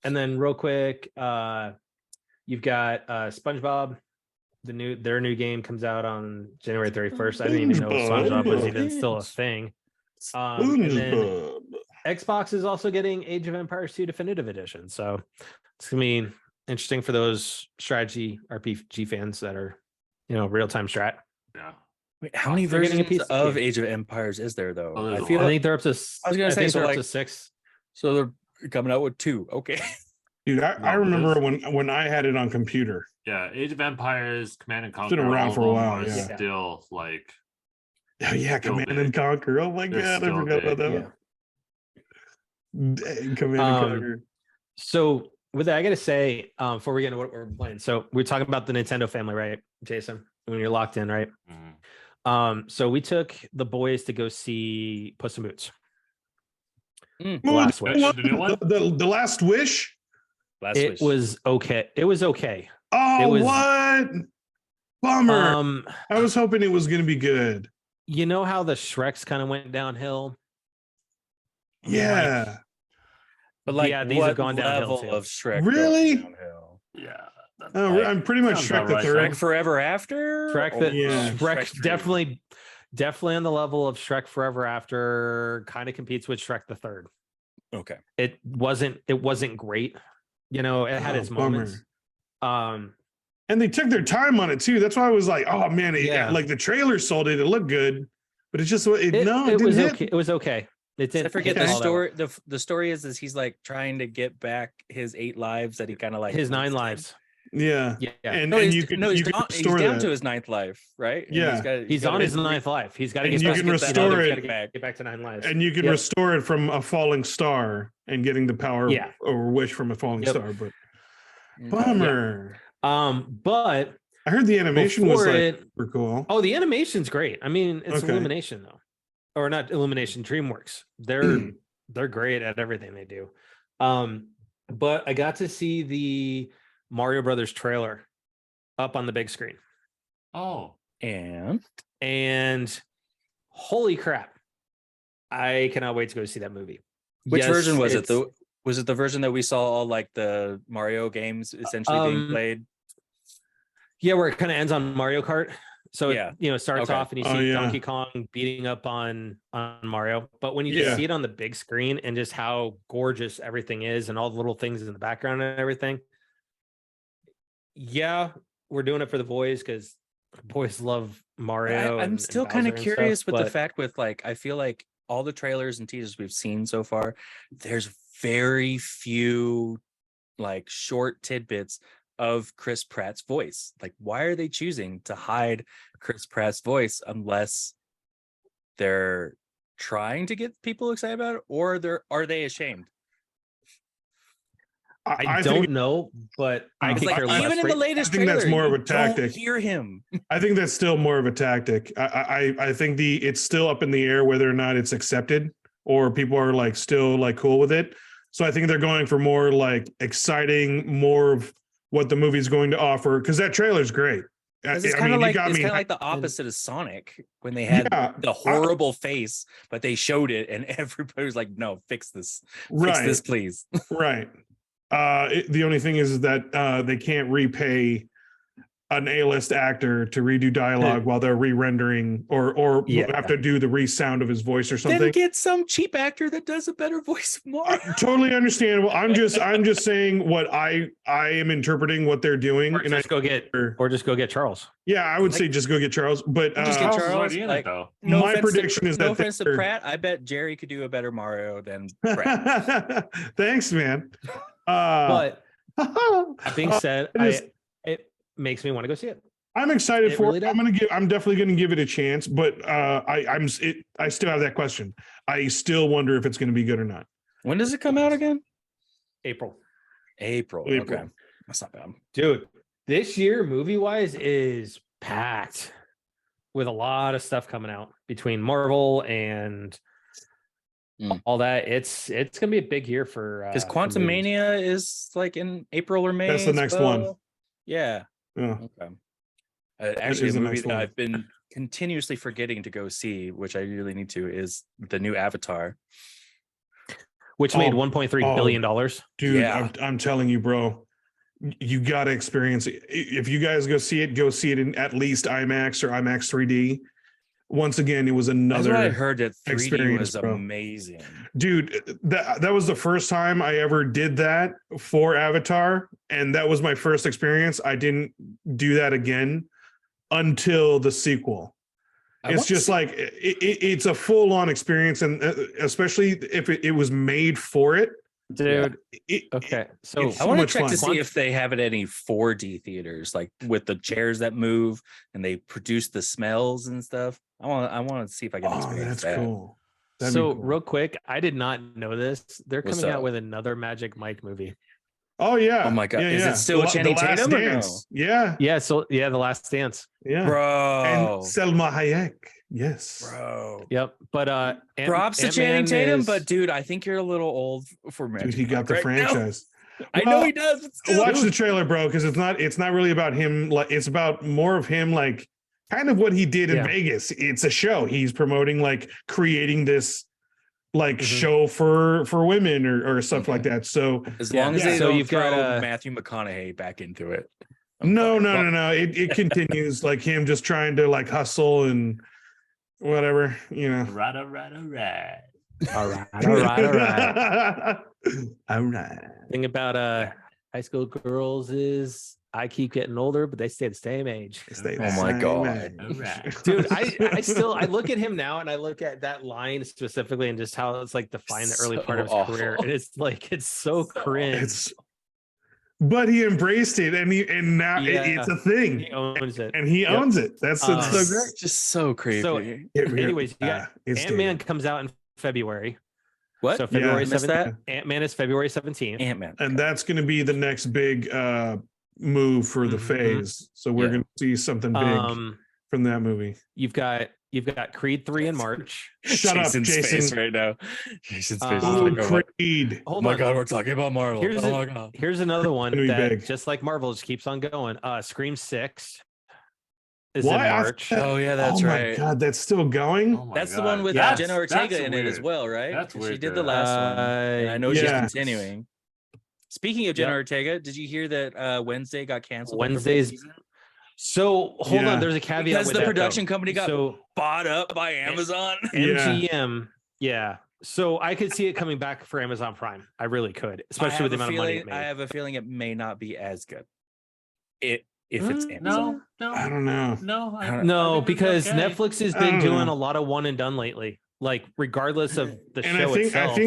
And then real quick, you've got SpongeBob. Their new game comes out on January 31st. I didn't even know SpongeBob was even still a thing. And then Xbox is also getting Age of Empires 2 Definitive Edition. So it's gonna be interesting for those strategy RPG fans that are, real-time strat. Yeah. Wait, how many versions of Age of Empires is there though? I think they're up to. I was gonna say they're up to 6. So they're coming out with 2. Okay. Dude, I remember when I had it on computer. Yeah, Age of Empires, Command and Conquer. It's been around for a while. Yeah. Still like. Oh yeah, Command and Conquer. Oh my god, I forgot about that one. Dang, Command and Conquer. So with that, I gotta say, before we get into what we're playing, so we're talking about the Nintendo family, right, Jason? When you're locked in, right? Mm-hmm. So we took the boys to go see Puss in Boots. The Last Wish. The Last Wish. It was okay. It was okay. Oh, what? Bummer. I was hoping it was going to be good. You know how the Shreks kind of went downhill? Yeah. But these have gone downhill too. Of Shrek really? Yeah. I'm pretty much Shrek the Third. Shrek Forever After? Shrek definitely on the level of Shrek Forever After. Kind of competes with Shrek the Third. Okay. It wasn't great. It had its moments. And they took their time on it too. That's why I was like, oh man, like the trailer sold it. It looked good, but it's just it was okay. It was okay. It didn't. I forget the story. The story is he's like trying to get back his 8 lives that he kind of like his 9 lives. Yeah. And he's down to his 9th life, right? Yeah. He's on his 9th life. He's got to get back to 9 lives. And you can restore it from a falling star and getting the power or wish from a falling star. But bummer. But I heard the animation was super cool. Oh, the animation's great. I mean, it's Illumination though. Or not Illumination, DreamWorks. They're great at everything they do. But I got to see the Mario Brothers trailer up on the big screen. Oh, and holy crap. I cannot wait to go see that movie. Which version was it? Was it the version that we saw all like the Mario games essentially being played? Yeah, where it kind of ends on Mario Kart. So it starts off and you see Donkey Kong beating up on Mario. But when you just see it on the big screen and just how gorgeous everything is and all the little things in the background and everything. Yeah, we're doing it for the boys because boys love Mario. I'm still kind of curious with the fact with like, I feel like all the trailers and teasers we've seen so far, there's very few like short tidbits of Chris Pratt's voice. Like, why are they choosing to hide Chris Pratt's voice unless they're trying to get people excited about it, or are they ashamed? I don't know, but I could care less. Even in the latest trailer, that's more of a tactic. Don't hear him. I think that's still more of a tactic. I think it's still up in the air whether or not it's accepted or people are like still like cool with it. So I think they're going for more like exciting, more of what the movie's going to offer, because that trailer's great. It's kind of like the opposite of Sonic when they had the horrible face, but they showed it and everybody was like, "No, fix this, fix this, please." Right. The only thing is that they can't repay an A-list actor to redo dialogue while they're re-rendering or have to do the re-sound of his voice or something. Then get some cheap actor that does a better voice of Mario. Totally understandable. I'm just saying what I am interpreting what they're doing. Or just go get Charles. Yeah, I would say just go get Charles. But just get Charles. Like, though. My prediction is that no offense to Pratt, I bet Jerry could do a better Mario than Pratt. Thanks, man. But that being said, it makes me want to go see it. I'm excited for it. I'm definitely going to give it a chance, but I still have that question. I still wonder if it's going to be good or not. When does it come out again? April. Okay. That's not bad. Dude, this year movie-wise is packed with a lot of stuff coming out between Marvel and all that. It's gonna be a big year for because Quantum Mania is like in April or May. That's the next one. Yeah. Okay. Actually, a movie that I've been continuously forgetting to go see, which I really need to, is the new Avatar, which made $1.3 billion. Dude, yeah. I'm telling you, bro, you got to experience it. If you guys go see it in at least IMAX or IMAX 3D. Once again, it was another. That's what I heard that 3D experience, was amazing. Dude, that was the first time I ever did that for Avatar, and that was my first experience. I didn't do that again until the sequel. It's just like it's a full-on experience, and especially if it was made for it. Dude, okay. So I want to check to see if they have it at any 4D theaters, like with the chairs that move and they produce the smells and stuff. I want to see if I can experience that. Cool. So real quick, I did not know this. They're coming out with another Magic Mike movie. Oh yeah. Oh my god. Yeah, is it still Channing Tatum or no? Yeah. Yeah. So The Last Dance. Yeah. Bro. And Selma Hayek. Yes. Bro. Yep. But props to Channing Tatum, but dude, I think you're a little old for Magic. Dude, he got the franchise. I know he does. But still. Watch the trailer, bro, because it's not really about him. Like, it's about more of him, like kind of what he did in Vegas. It's a show. He's promoting, like creating this like show for women or stuff like that. So as long as they don't throw Matthew McConaughey back into it. No. It continues like him just trying to like hustle and whatever, you know. Right. All right. Thing about high school girls is I keep getting older, but they stay the same age. Oh my god, dude! I look at him now, and I look at that line specifically, and just how it's like defined the early part of his career, and it's like it's so cringe. But he embraced it, and now it's a thing. He owns it, and he owns it. That's so great. It's just so crazy. So, anyways, Ant-Man comes out in February. What? So February 17th. Ant-Man is February 17th. Ant-Man, and that's going to be the next big move for the phase. So we're going to see something big from that movie. You've got Creed 3 in March. Shut Jason's up, Jason. Face right now. Jason's face. Creed. Oh my god, we're talking about Marvel. Here's another one that just like Marvel just keeps on going. Scream 6 is in March. Oh yeah, that's right. Oh my god, that's still going. That's the one with Jenna Ortega in it as well, right? That's weird. She did the last one, and I know she's continuing. Speaking of Jenna Ortega, did you hear that Wednesday got canceled? Wednesday's. So hold on, there's a caveat because the production company got bought up by Amazon. MGM, So I could see it coming back for Amazon Prime. I really could, especially with the amount of money it made. I have a feeling it may not be as good. If it's Amazon. No, I don't know. No, because Netflix has been doing a lot of one and done lately. Like regardless of the show itself.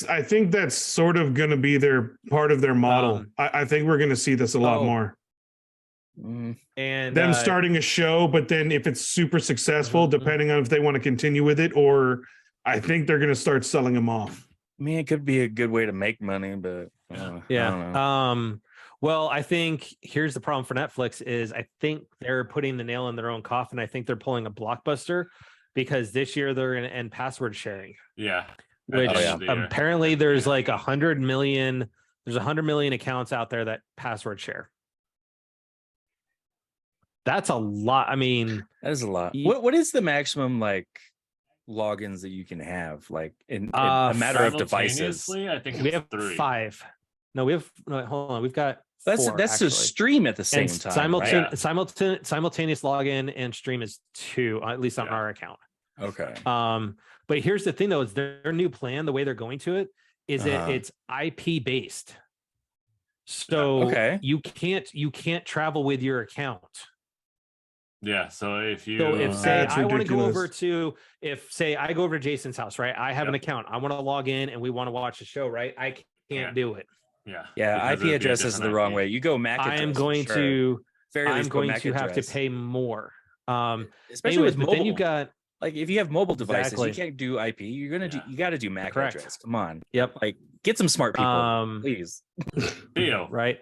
I think that's sort of going to be their part of their model. I think we're going to see this a lot more. And them starting a show, but then if it's super successful, depending on if they want to continue with it, or I think they're going to start selling them off. I mean, it could be a good way to make money, but I don't know. Well, I think here's the problem for Netflix is I think they're putting the nail in their own coffin. I think they're pulling a blockbuster because this year they're going to end password sharing. Yeah. Which apparently there's like 100 million. There's 100 million accounts out there that password share. That's a lot. I mean, that is a lot. What is the maximum like logins that you can have like in a matter of devices? I think we have 3. 5. No, we have. No, hold on. We've got That's to stream at the same time. Simultaneous login and stream is 2, at least on our account. Okay. But here's the thing though, is their new plan, the way they're going to it is it's IP based. So you can't travel with your account. Yeah. So if say I want to go over to, say I go over to Jason's house, right? I have an account. I want to log in and we want to watch a show, right? I can't do it. Yeah. IP address is the wrong way. You go MAC address. I'm going to have to pay more. Especially with mobile. Then you got like if you have mobile devices, you can't do IP. You got to do MAC address. Come on. Yep. Like get some smart people, please. Theo, right?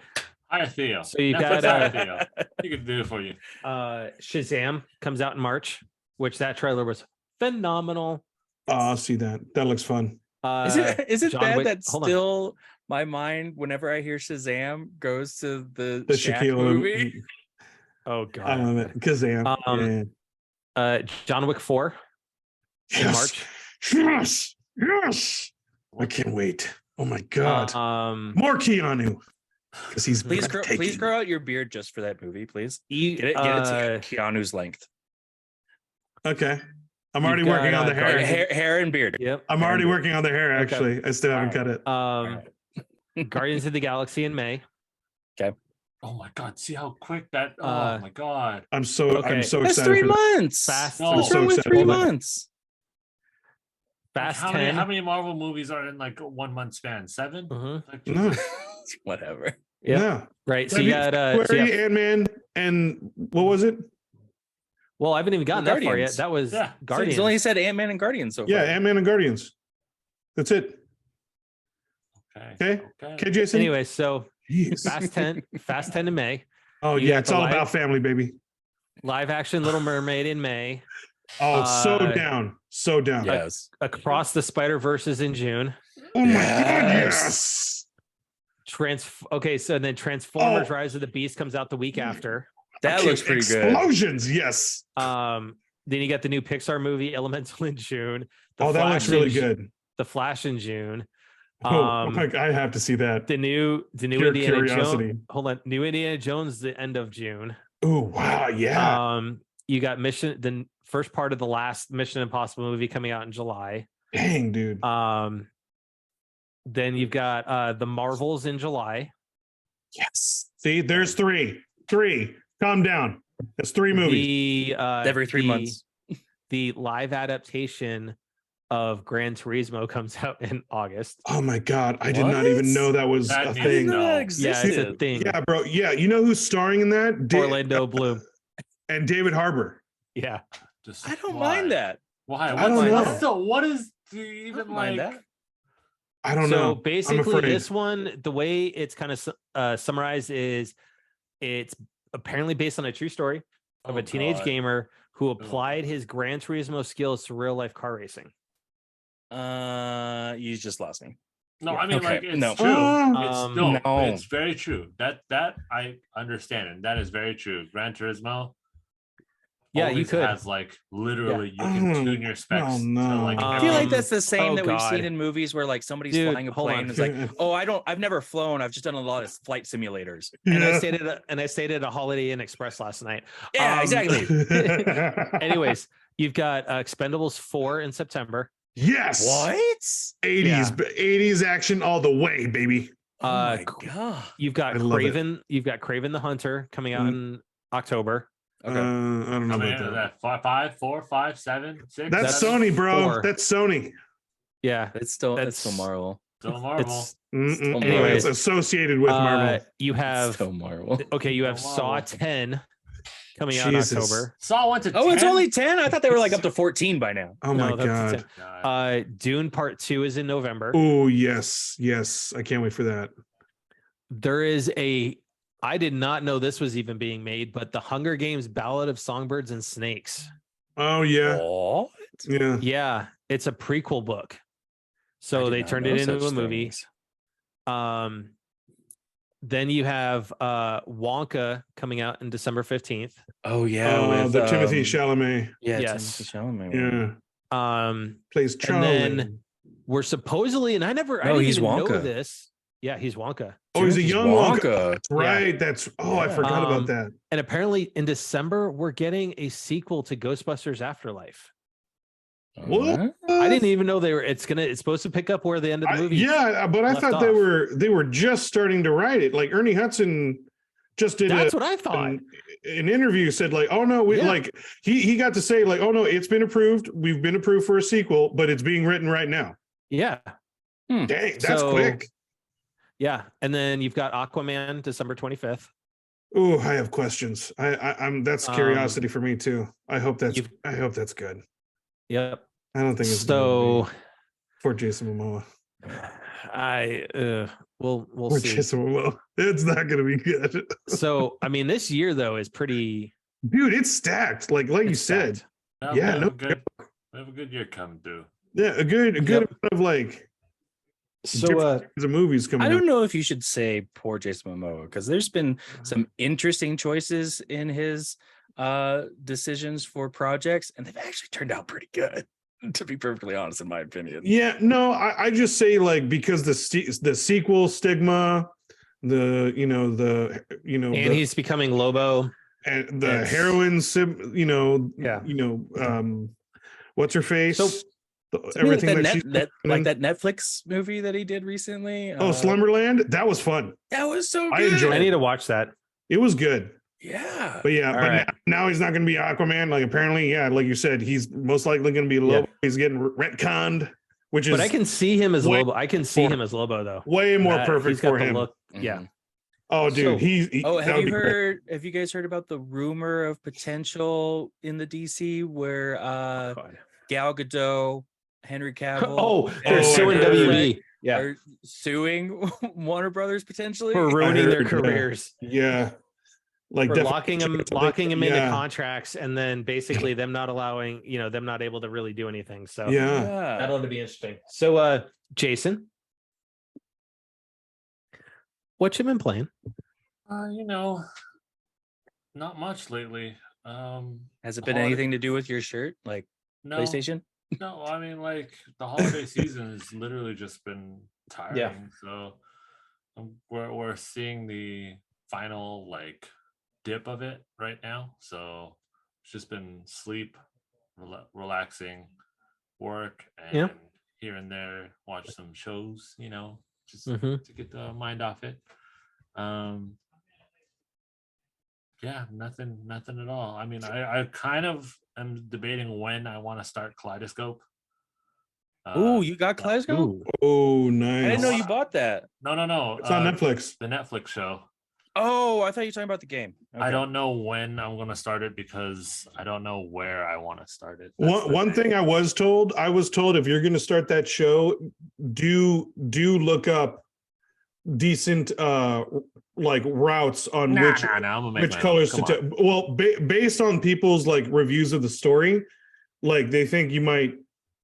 Hi, Theo. So you got Theo. He can do it for you. Shazam comes out in March, which that trailer was phenomenal. Oh, I'll see that. That looks fun. Is it bad that still my mind, whenever I hear Shazam, goes to the Shaquille movie? Oh God, I love it. Kazam. John Wick 4 in March. Yes. I can't wait. Oh my God. More Keanu. Because he's please grow out your beard just for that movie, please. Get it to Keanu's length. Okay. I'm already working on the hair and beard. Yep. I'm already working on the hair, actually. Okay. I still haven't cut it. Guardians of the Galaxy in May. Okay. Oh my God! See how quick that. Oh my God! I'm so excited. That's 3 months. What's wrong with 3 months? Fast like 10. How many Marvel movies are in like a 1 month span? 7. No. Whatever. Yeah. Right. So you got Ant-Man and what was it? Well, I haven't even gotten that far yet. That was Guardians. He's only said Ant-Man and Guardians so far. Yeah, Ant-Man and Guardians. That's it. Okay, Jason. Anyway, so Fast 10 in May. Oh yeah, it's all about family, baby. Live action Little Mermaid in May. Oh, so down. Yes. Across the Spider-Verse is in June. Oh my God, yes. So then Transformers: Rise of the Beast comes out the week after. That looks pretty good. Explosions, yes. Then you got the new Pixar movie Elemental in June. That looks really good. The Flash in June. I have to see that. The new Indiana Jones. Hold on, new Indiana Jones the end of June. Oh wow, yeah. You got the first part of the last Mission Impossible movie coming out in July. Dang, dude. Then you've got the Marvels in July. Yes. See, there's 3. Calm down. That's 3 movies. Every 3 months. The live adaptation of Gran Turismo comes out in August. Oh my God. I did not even know that was a thing. Yeah, it's a thing. Yeah, bro. Yeah. You know who's starring in that? Orlando Bloom. And David Harbour. Yeah. I don't mind that. Why? I don't know. So what is even like that? I don't know. So basically this one, the way it's kind of summarized is it's apparently based on a true story of a teenage gamer who applied his Gran Turismo skills to real life car racing. You just lost me. No, I mean, like, it's true. It's very true. That I understand, and that is very true. Gran Turismo, you could has like literally you can tune your specs. I feel like that's the same that we've seen in movies where like somebody's flying a plane. And it's like, I've never flown. I've just done a lot of flight simulators. And I stayed at a Holiday Inn Express last night. Yeah, exactly. Anyways, you've got Expendables 4 in September. Yes. What? 80s action all the way, baby. Oh my God. You've got Craven. You've got Craven the Hunter coming out in October. Okay. I don't know about that. 5, 4, 5, 7, 6. That's Sony, bro. 4. That's Sony. Yeah, it's still Marvel. Still Marvel. It's associated with Marvel. You have still Marvel. Okay, you have Saw 10 coming out in October. Saw 1 to 10. Oh, it's only 10. I thought they were like up to 14 by now. Oh my God. Dune Part 2 is in November. Oh yes. I can't wait for that. There is I did not know this was even being made, but the Hunger Games Ballad of Songbirds and Snakes. Oh yeah. What? Yeah. It's a prequel book. So they turned it into a movie. Then you have Wonka coming out in December 15th. Oh yeah, with the Timothée Chalamet. Yeah, yes. Timothée Chalamet. Yeah. Plays Charlie. And then we're supposedly, and I didn't even know this. Yeah, he's Wonka. Oh, he's a young Wonka. Wonka. Right. Yeah. That's I forgot about that. And apparently in December, we're getting a sequel to Ghostbusters Afterlife. What? I didn't even know it's supposed to pick up where the end of the movie. But I thought they were just starting to write it. Like Ernie Hudson just did what I thought. An interview said like, oh no, like he got to say like, oh no, it's been approved. We've been approved for a sequel, but it's being written right now. Yeah. Dang, that's quick. Yeah. And then you've got Aquaman December 25th. Oh, I have questions. I'm that's curiosity for me too. I hope that's good. Yep. I don't think it's so for Jason Momoa. We'll see. Jason Momoa. It's not gonna be good. So I mean this year though is pretty it's stacked. Like you said. Yeah, no good. We have a good year coming through. Yeah, a good amount of like so the movies coming. I don't know if you should say poor Jason Momoa because there's been some interesting choices in his decisions for projects, and they've actually turned out pretty good. To be perfectly honest, in my opinion. Yeah, no, I just say like because the sequel stigma, and he's becoming Lobo, and the heroine, what's her face? So, everything that Netflix movie that he did recently. Slumberland, that was fun. That was so good. I enjoyed. I need to watch that. It was good. Yeah, but now he's not going to be Aquaman. Like apparently, like you said, he's most likely going to be Lobo. He's getting retconned, which is. But I can see him as Lobo. I can see him as Lobo though. Way more perfect for him. Look. Yeah. Oh, dude, have you guys heard about the rumor of potential in the DC where Gal Gadot, Henry Cavill, they're suing WB. Are suing Warner Brothers potentially for ruining their careers. Yeah. Like locking them into contracts and then basically them not allowing, them not able to really do anything. So that'll be interesting. So Jason, what you been playing? Not much lately. Has it been anything to do with your shirt? Like PlayStation? No, I mean like the holiday season has literally just been tiring. Yeah. So we're seeing the final like dip of it right now, so it's just been sleep, relaxing, work, and here and there watch some shows, just to get the mind off it. Nothing at all. I mean, I kind of am debating when I want to start Kaleidoscope. You got Kaleidoscope? Oh, nice. I didn't know you bought that. No. It's on Netflix. The Netflix show. Oh, I thought you were talking about the game. Okay. I don't know when I'm going to start it because I don't know where I want to start it. One thing I was told if you're going to start that show, do look up decent like routes on which colors to take. Well, based on people's like reviews of the story, like they think you might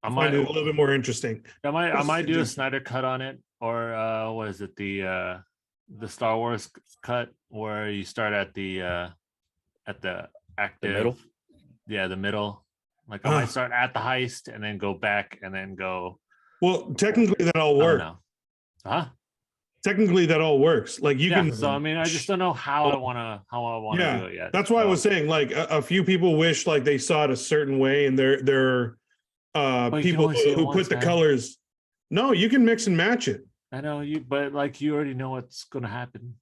find it a little bit more interesting. I might do a Snyder cut on it, or what is it, the Star Wars cut where you start at the active the middle. Yeah, the middle. Like I might start at the heist and then go back and then go. Well, technically that all works. Technically that all works. Like you can. So I mean, I just don't know how I want to do it yet. That's why I was saying like a few people wish like they saw it a certain way, and they're people who put the colors. No, you can mix and match it. I know but like you already know what's going to happen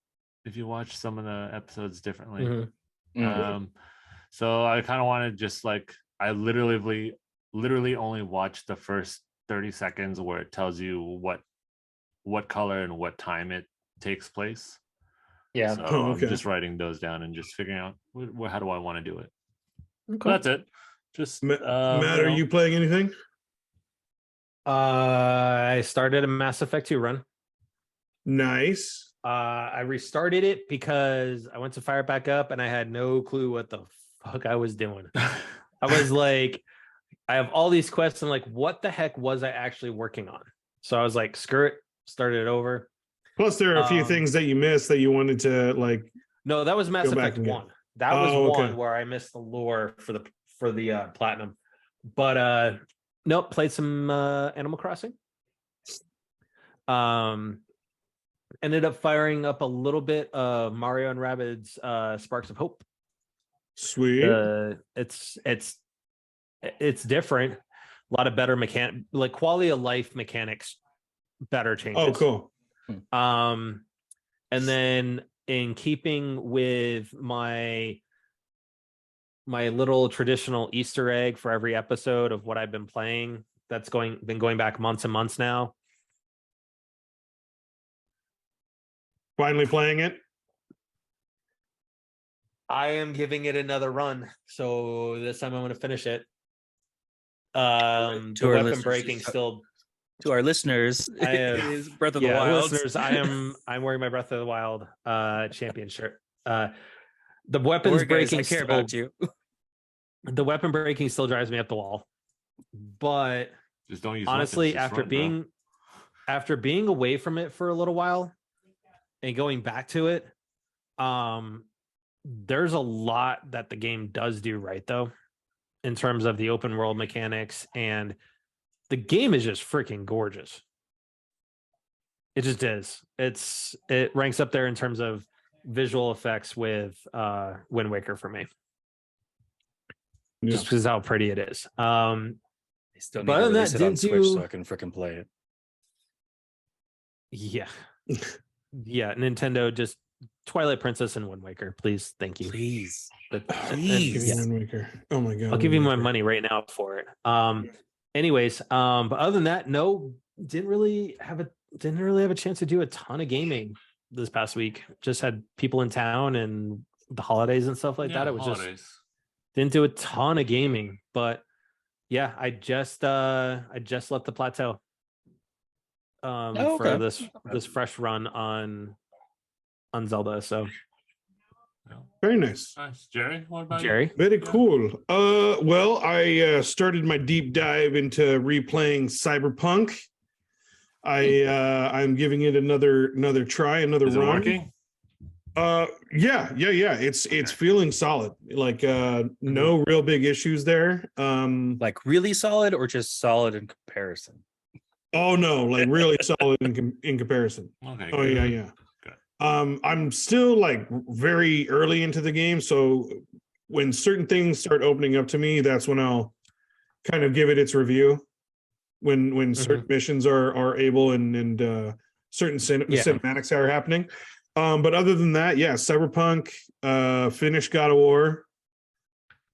if you watch some of the episodes differently. So I kind of want to just like I literally only watch the first 30 seconds where it tells you what color and what time it takes place. Yeah. So I'm just writing those down and just figuring out how do I want to do it. Okay. That's it. Just Matt, are you playing anything? I started a Mass Effect 2 run. Nice. I restarted it because I went to fire it back up and I had no clue what the fuck I was doing. I was like, I have all these quests. I'm like, what the heck was I actually working on? So I was like, screw it, started it over. Plus, there are a few things that you missed that you wanted to like. No, that was Mass Effect 1. That was one where I missed the lore for the platinum. But nope, played some Animal Crossing. ended up firing up a little bit of Mario and Rabbids Sparks of Hope. Sweet. It's different. A lot of better like quality of life mechanics, better changes. Oh, cool. And then in keeping with my little traditional Easter egg for every episode of what I've been playing, that's been going back months and months now. Finally playing it. I am giving it another run, so this time I'm going to finish it. The weapon breaking still. To our listeners, is Breath of the Wild. Listeners, I'm wearing my Breath of the Wild champion shirt. The weapons breaking. I care about you. The weapon breaking still drives me up the wall, but just don't use honestly, after being away from it for a little while and going back to it, there's a lot that the game does do right though, in terms of the open world mechanics, and the game is just freaking gorgeous. It just is. It ranks up there in terms of visual effects with Wind Waker for me. Just because how pretty it is. I still need to release it on Switch so I can freaking play it. Yeah. Yeah, Nintendo, just Twilight Princess and Wind Waker, please. Thank you. Please. Please. Wind Waker. Oh my god. I'll give you my money right now for it. Anyways, but other than that, no, didn't really have a chance to do a ton of gaming this past week. Just had people in town and the holidays and stuff like that. It was just didn't do a ton of gaming, but yeah, I just left the plateau for this fresh run on Zelda. So very nice. Jerry, what about Jerry? You? Very cool. Well, I started my deep dive into replaying Cyberpunk. I'm giving it another try, another Is run. It working? Yeah. It's feeling solid. Like no real big issues there. Like really solid or just solid in comparison? Oh no, like really solid in comparison. Okay. Oh good. Yeah. Good. I'm still like very early into the game, so when certain things start opening up to me, that's when I'll kind of give it its review. When certain missions are able and certain cinematics are happening. But other than that, yeah, Cyberpunk, finished God of War.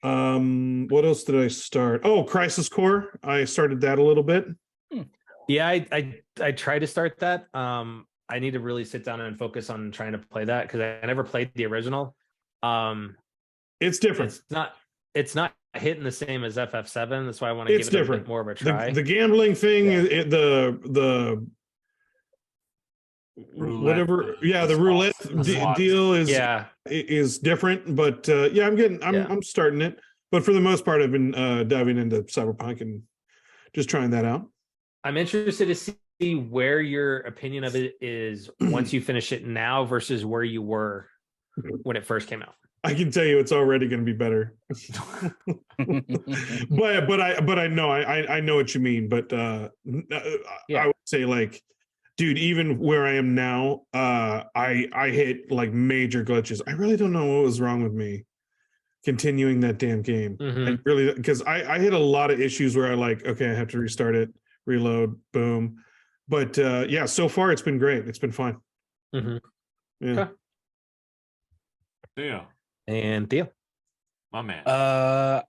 What else did I start? Oh, Crisis Core. I started that a little bit. Yeah, I tried to start that. I need to really sit down and focus on trying to play that because I never played the original. It's different. It's not hitting the same as FF7. That's why I want to give it a bit more of a try. The gambling thing, the roulette, whatever, the roulette deal is different. But I'm starting it. But for the most part, I've been diving into Cyberpunk and just trying that out. I'm interested to see where your opinion of it is once you finish it now versus where you were when it first came out. I can tell you it's already going to be better. but I know what you mean. But I would say, like, dude, even where I am now, I hit like major glitches. I really don't know what was wrong with me continuing that damn game. I really, because I hit a lot of issues where I I have to restart it, reload, boom. But so far it's been great. It's been fun. Yeah. Okay. Theo. And Theo. My man.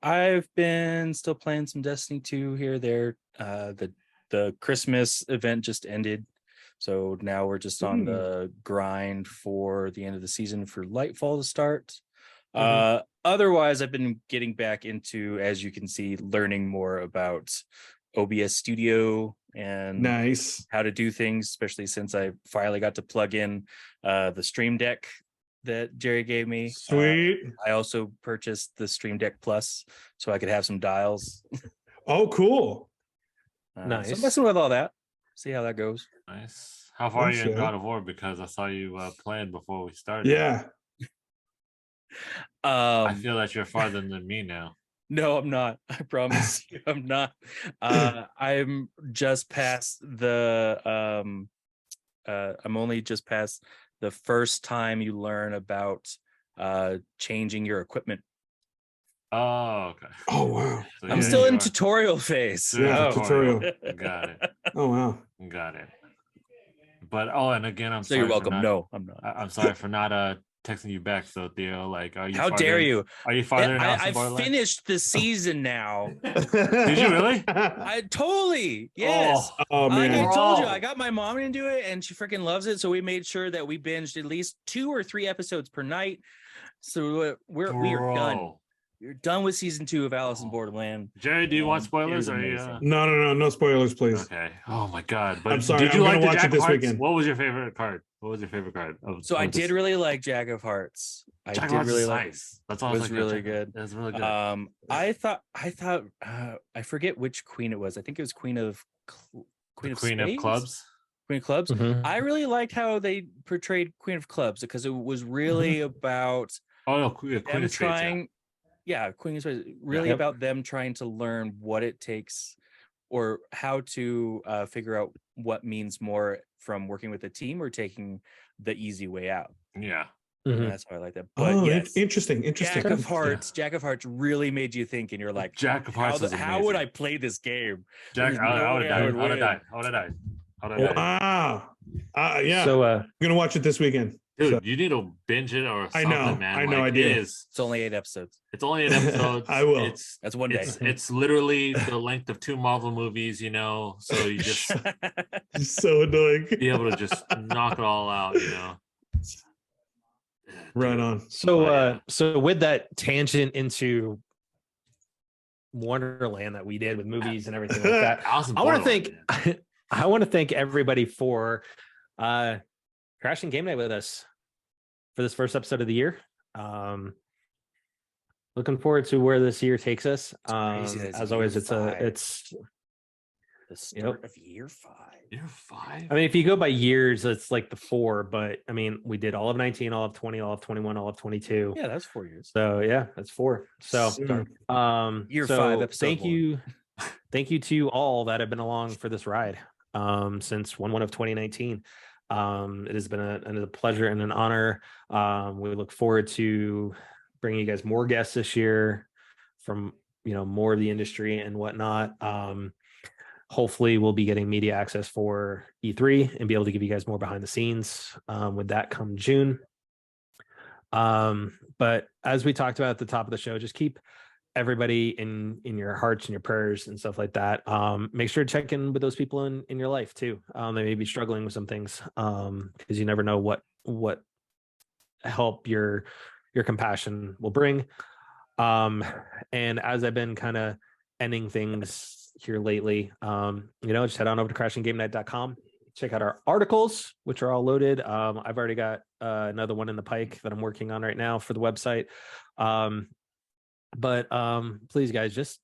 I've been still playing some Destiny 2 here, there. The Christmas event just ended. So now we're just on the grind for the end of the season for Lightfall to start. Otherwise, I've been getting back into, as you can see, learning more about OBS Studio and how to do things, especially since I finally got to plug in the Stream Deck that Jerry gave me. Sweet. I also purchased the Stream Deck Plus so I could have some dials. Oh, cool. Nice. So I'm messing with all that. See how that goes. Nice. How far are you in God of War? Because I saw you playing before we started. Yeah. I feel that you're farther than me now. No, I'm not. I promise you, I'm not. I'm just past the I'm only just past the first time you learn about changing your equipment. Oh, okay. Oh wow. So I'm still in tutorial phase. Tutorial. Got it. Oh wow. Got it. But and again, I'm sorry. You're welcome. No, I'm not. I'm sorry for not texting you back. So Theo, like, are you? How dare you? Are you farther in I finished the season now. Did you really? I totally. Yes. Oh man. Like I told you, I got my mom into it, and she freaking loves it. So we made sure that we binged at least 2 or 3 episodes per night. So we are done. You're done with season 2 of Alice in Borderland. Jerry, do you want spoilers? Or No spoilers, please. Okay. Oh my god! But I'm sorry. Did you like watch it this Hearts? weekend? What was your favorite card? I did really like Jack of Hearts. Jack of Hearts is nice. That's all. It was really good. It was really good. I thought I forget which queen it was. I think it was Queen of Clubs. Queen of Clubs. Mm-hmm. I really liked how they portrayed Queen of Clubs because it was really about Queen of Spades. Queen of Spades. Really about them trying to learn what it takes or how to figure out what means more from working with a team or taking the easy way out. Yeah. Mm-hmm. That's how I like that. But yes, interesting. Jack of Hearts really made you think, and you're like, Jack of Hearts. How would I play this game? Jack, I would have died. Wow. Yeah. So I'm gonna watch it this weekend. Dude, you need to binge it or something, man. I know. I do. It's only 8 episodes. It's only 8 episodes. I will. That's one day. It's literally the length of 2 Marvel movies, So you just so annoying. Be able to just knock it all out, Right on. So with that tangent into Wonderland that we did with movies and everything like that, I want to thank everybody for crashing game night with us for this first episode of the year. Looking forward to where this year takes us. As always, it's the start of year 5. Year 5. I mean, if you go by years, it's like the 4. But I mean, we did all of 19, all of 20, all of 21, all of 22. Yeah, that's 4 years. So yeah, that's 4. So year 5. Episode thank you to all that have been along for this ride since 1/1 of 2019. It has been a pleasure and an honor. We look forward to bringing you guys more guests this year from more of the industry and whatnot. Hopefully we'll be getting media access for E3 and be able to give you guys more behind the scenes with that come June. But as we talked about at the top of the show, just keep everybody in your hearts and your prayers and stuff like that. Make sure to check in with those people in your life too. They may be struggling with some things because you never know what help your compassion will bring. And as I've been kind of ending things here lately, just head on over to crashinggamenight.com. Check out our articles, which are all loaded. I've already got another one in the pike that I'm working on right now for the website. But please, guys, just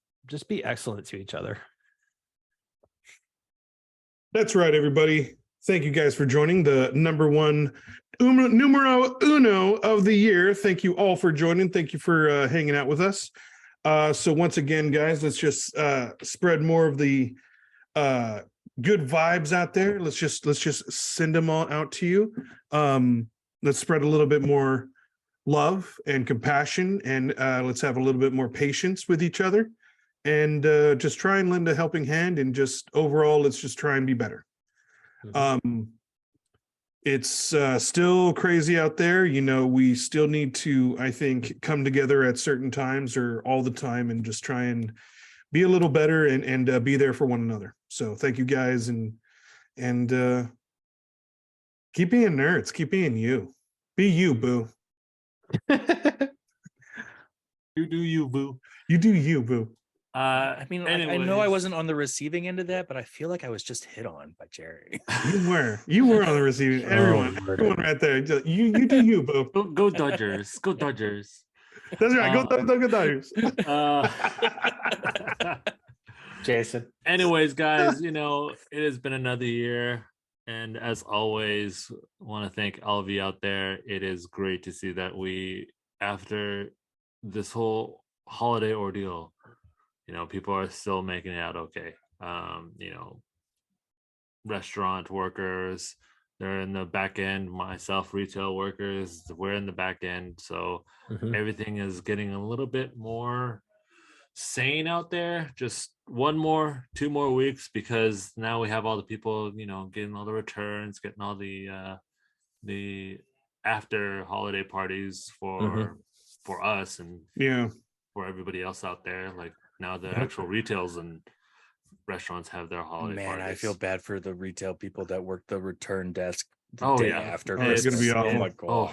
be excellent to each other. That's right, everybody. Thank you guys for joining the number 1 numero uno of the year. Thank you all for joining. Thank you for hanging out with us. So once again, guys, let's just spread more of the good vibes out there. Let's just send them all out to you. Let's spread a little bit more love and compassion, and let's have a little bit more patience with each other, and just try and lend a helping hand, and just overall, let's just try and be better. It's still crazy out there. We still need to, I think, come together at certain times or all the time and just try and be a little better and be there for one another. So thank you guys, and keep being nerds. Keep being you. Be you, boo. You do you, boo. You do you, boo. I mean, I know I wasn't on the receiving end of that, but I feel like I was just hit on by Jerry. You were on the receiving. Everyone right there. You do you, boo. Go Dodgers. Go Dodgers. That's right. Go Dodgers. Jason. Anyways, guys, it has been another year. And as always, want to thank all of you out there. It is great to see that we, after this whole holiday ordeal, people are still making it out okay. Restaurant workers, They're in the back end. Myself, retail workers, we're in the back end. So everything is getting a little bit more sane out there. Just 2 more weeks, because now we have all the people, getting all the returns, getting all the after holiday parties for us and for everybody else out there. Like now the actual retails and restaurants have their holiday parties. I feel bad for the retail people that work the return desk the day after. It's gonna be awful. Oh my god.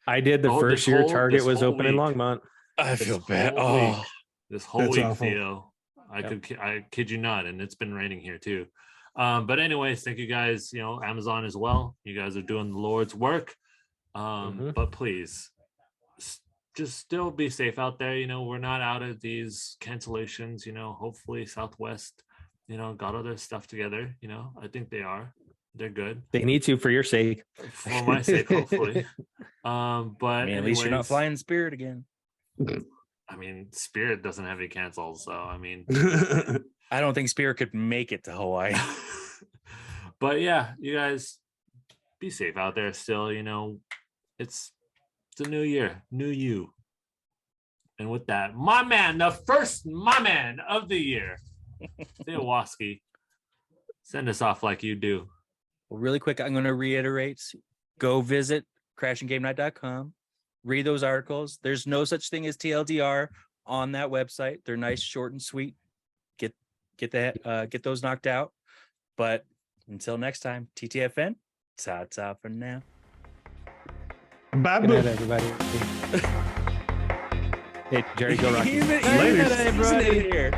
I did the first year Target was open in Longmont. I feel bad. This whole That's week, awful. Theo. I kid you not, and it's been raining here too. But anyways, thank you guys. Amazon as well. You guys are doing the Lord's work. But please, just still be safe out there. We're not out of these cancellations. Hopefully Southwest, got all their stuff together. I think they are. They're good. They need to, for your sake. For my sake, hopefully. But at least you're not flying Spirit again. Spirit doesn't have any cancels, so I don't think Spirit could make it to Hawaii. But yeah, you guys be safe out there still. It's a new year, new you. And with that, my man, the first my man of the year, Theo Waski, send us off like you do. Well, really quick, I'm going to reiterate, go visit crashinggamenight.com. Read those articles. There's no such thing as TLDR on that website. They're nice, short, and sweet. Get those knocked out. But until next time, TTFN, ta-ta for now. Bye, Good night, everybody. Hey, Jerry, go Rocky. Later.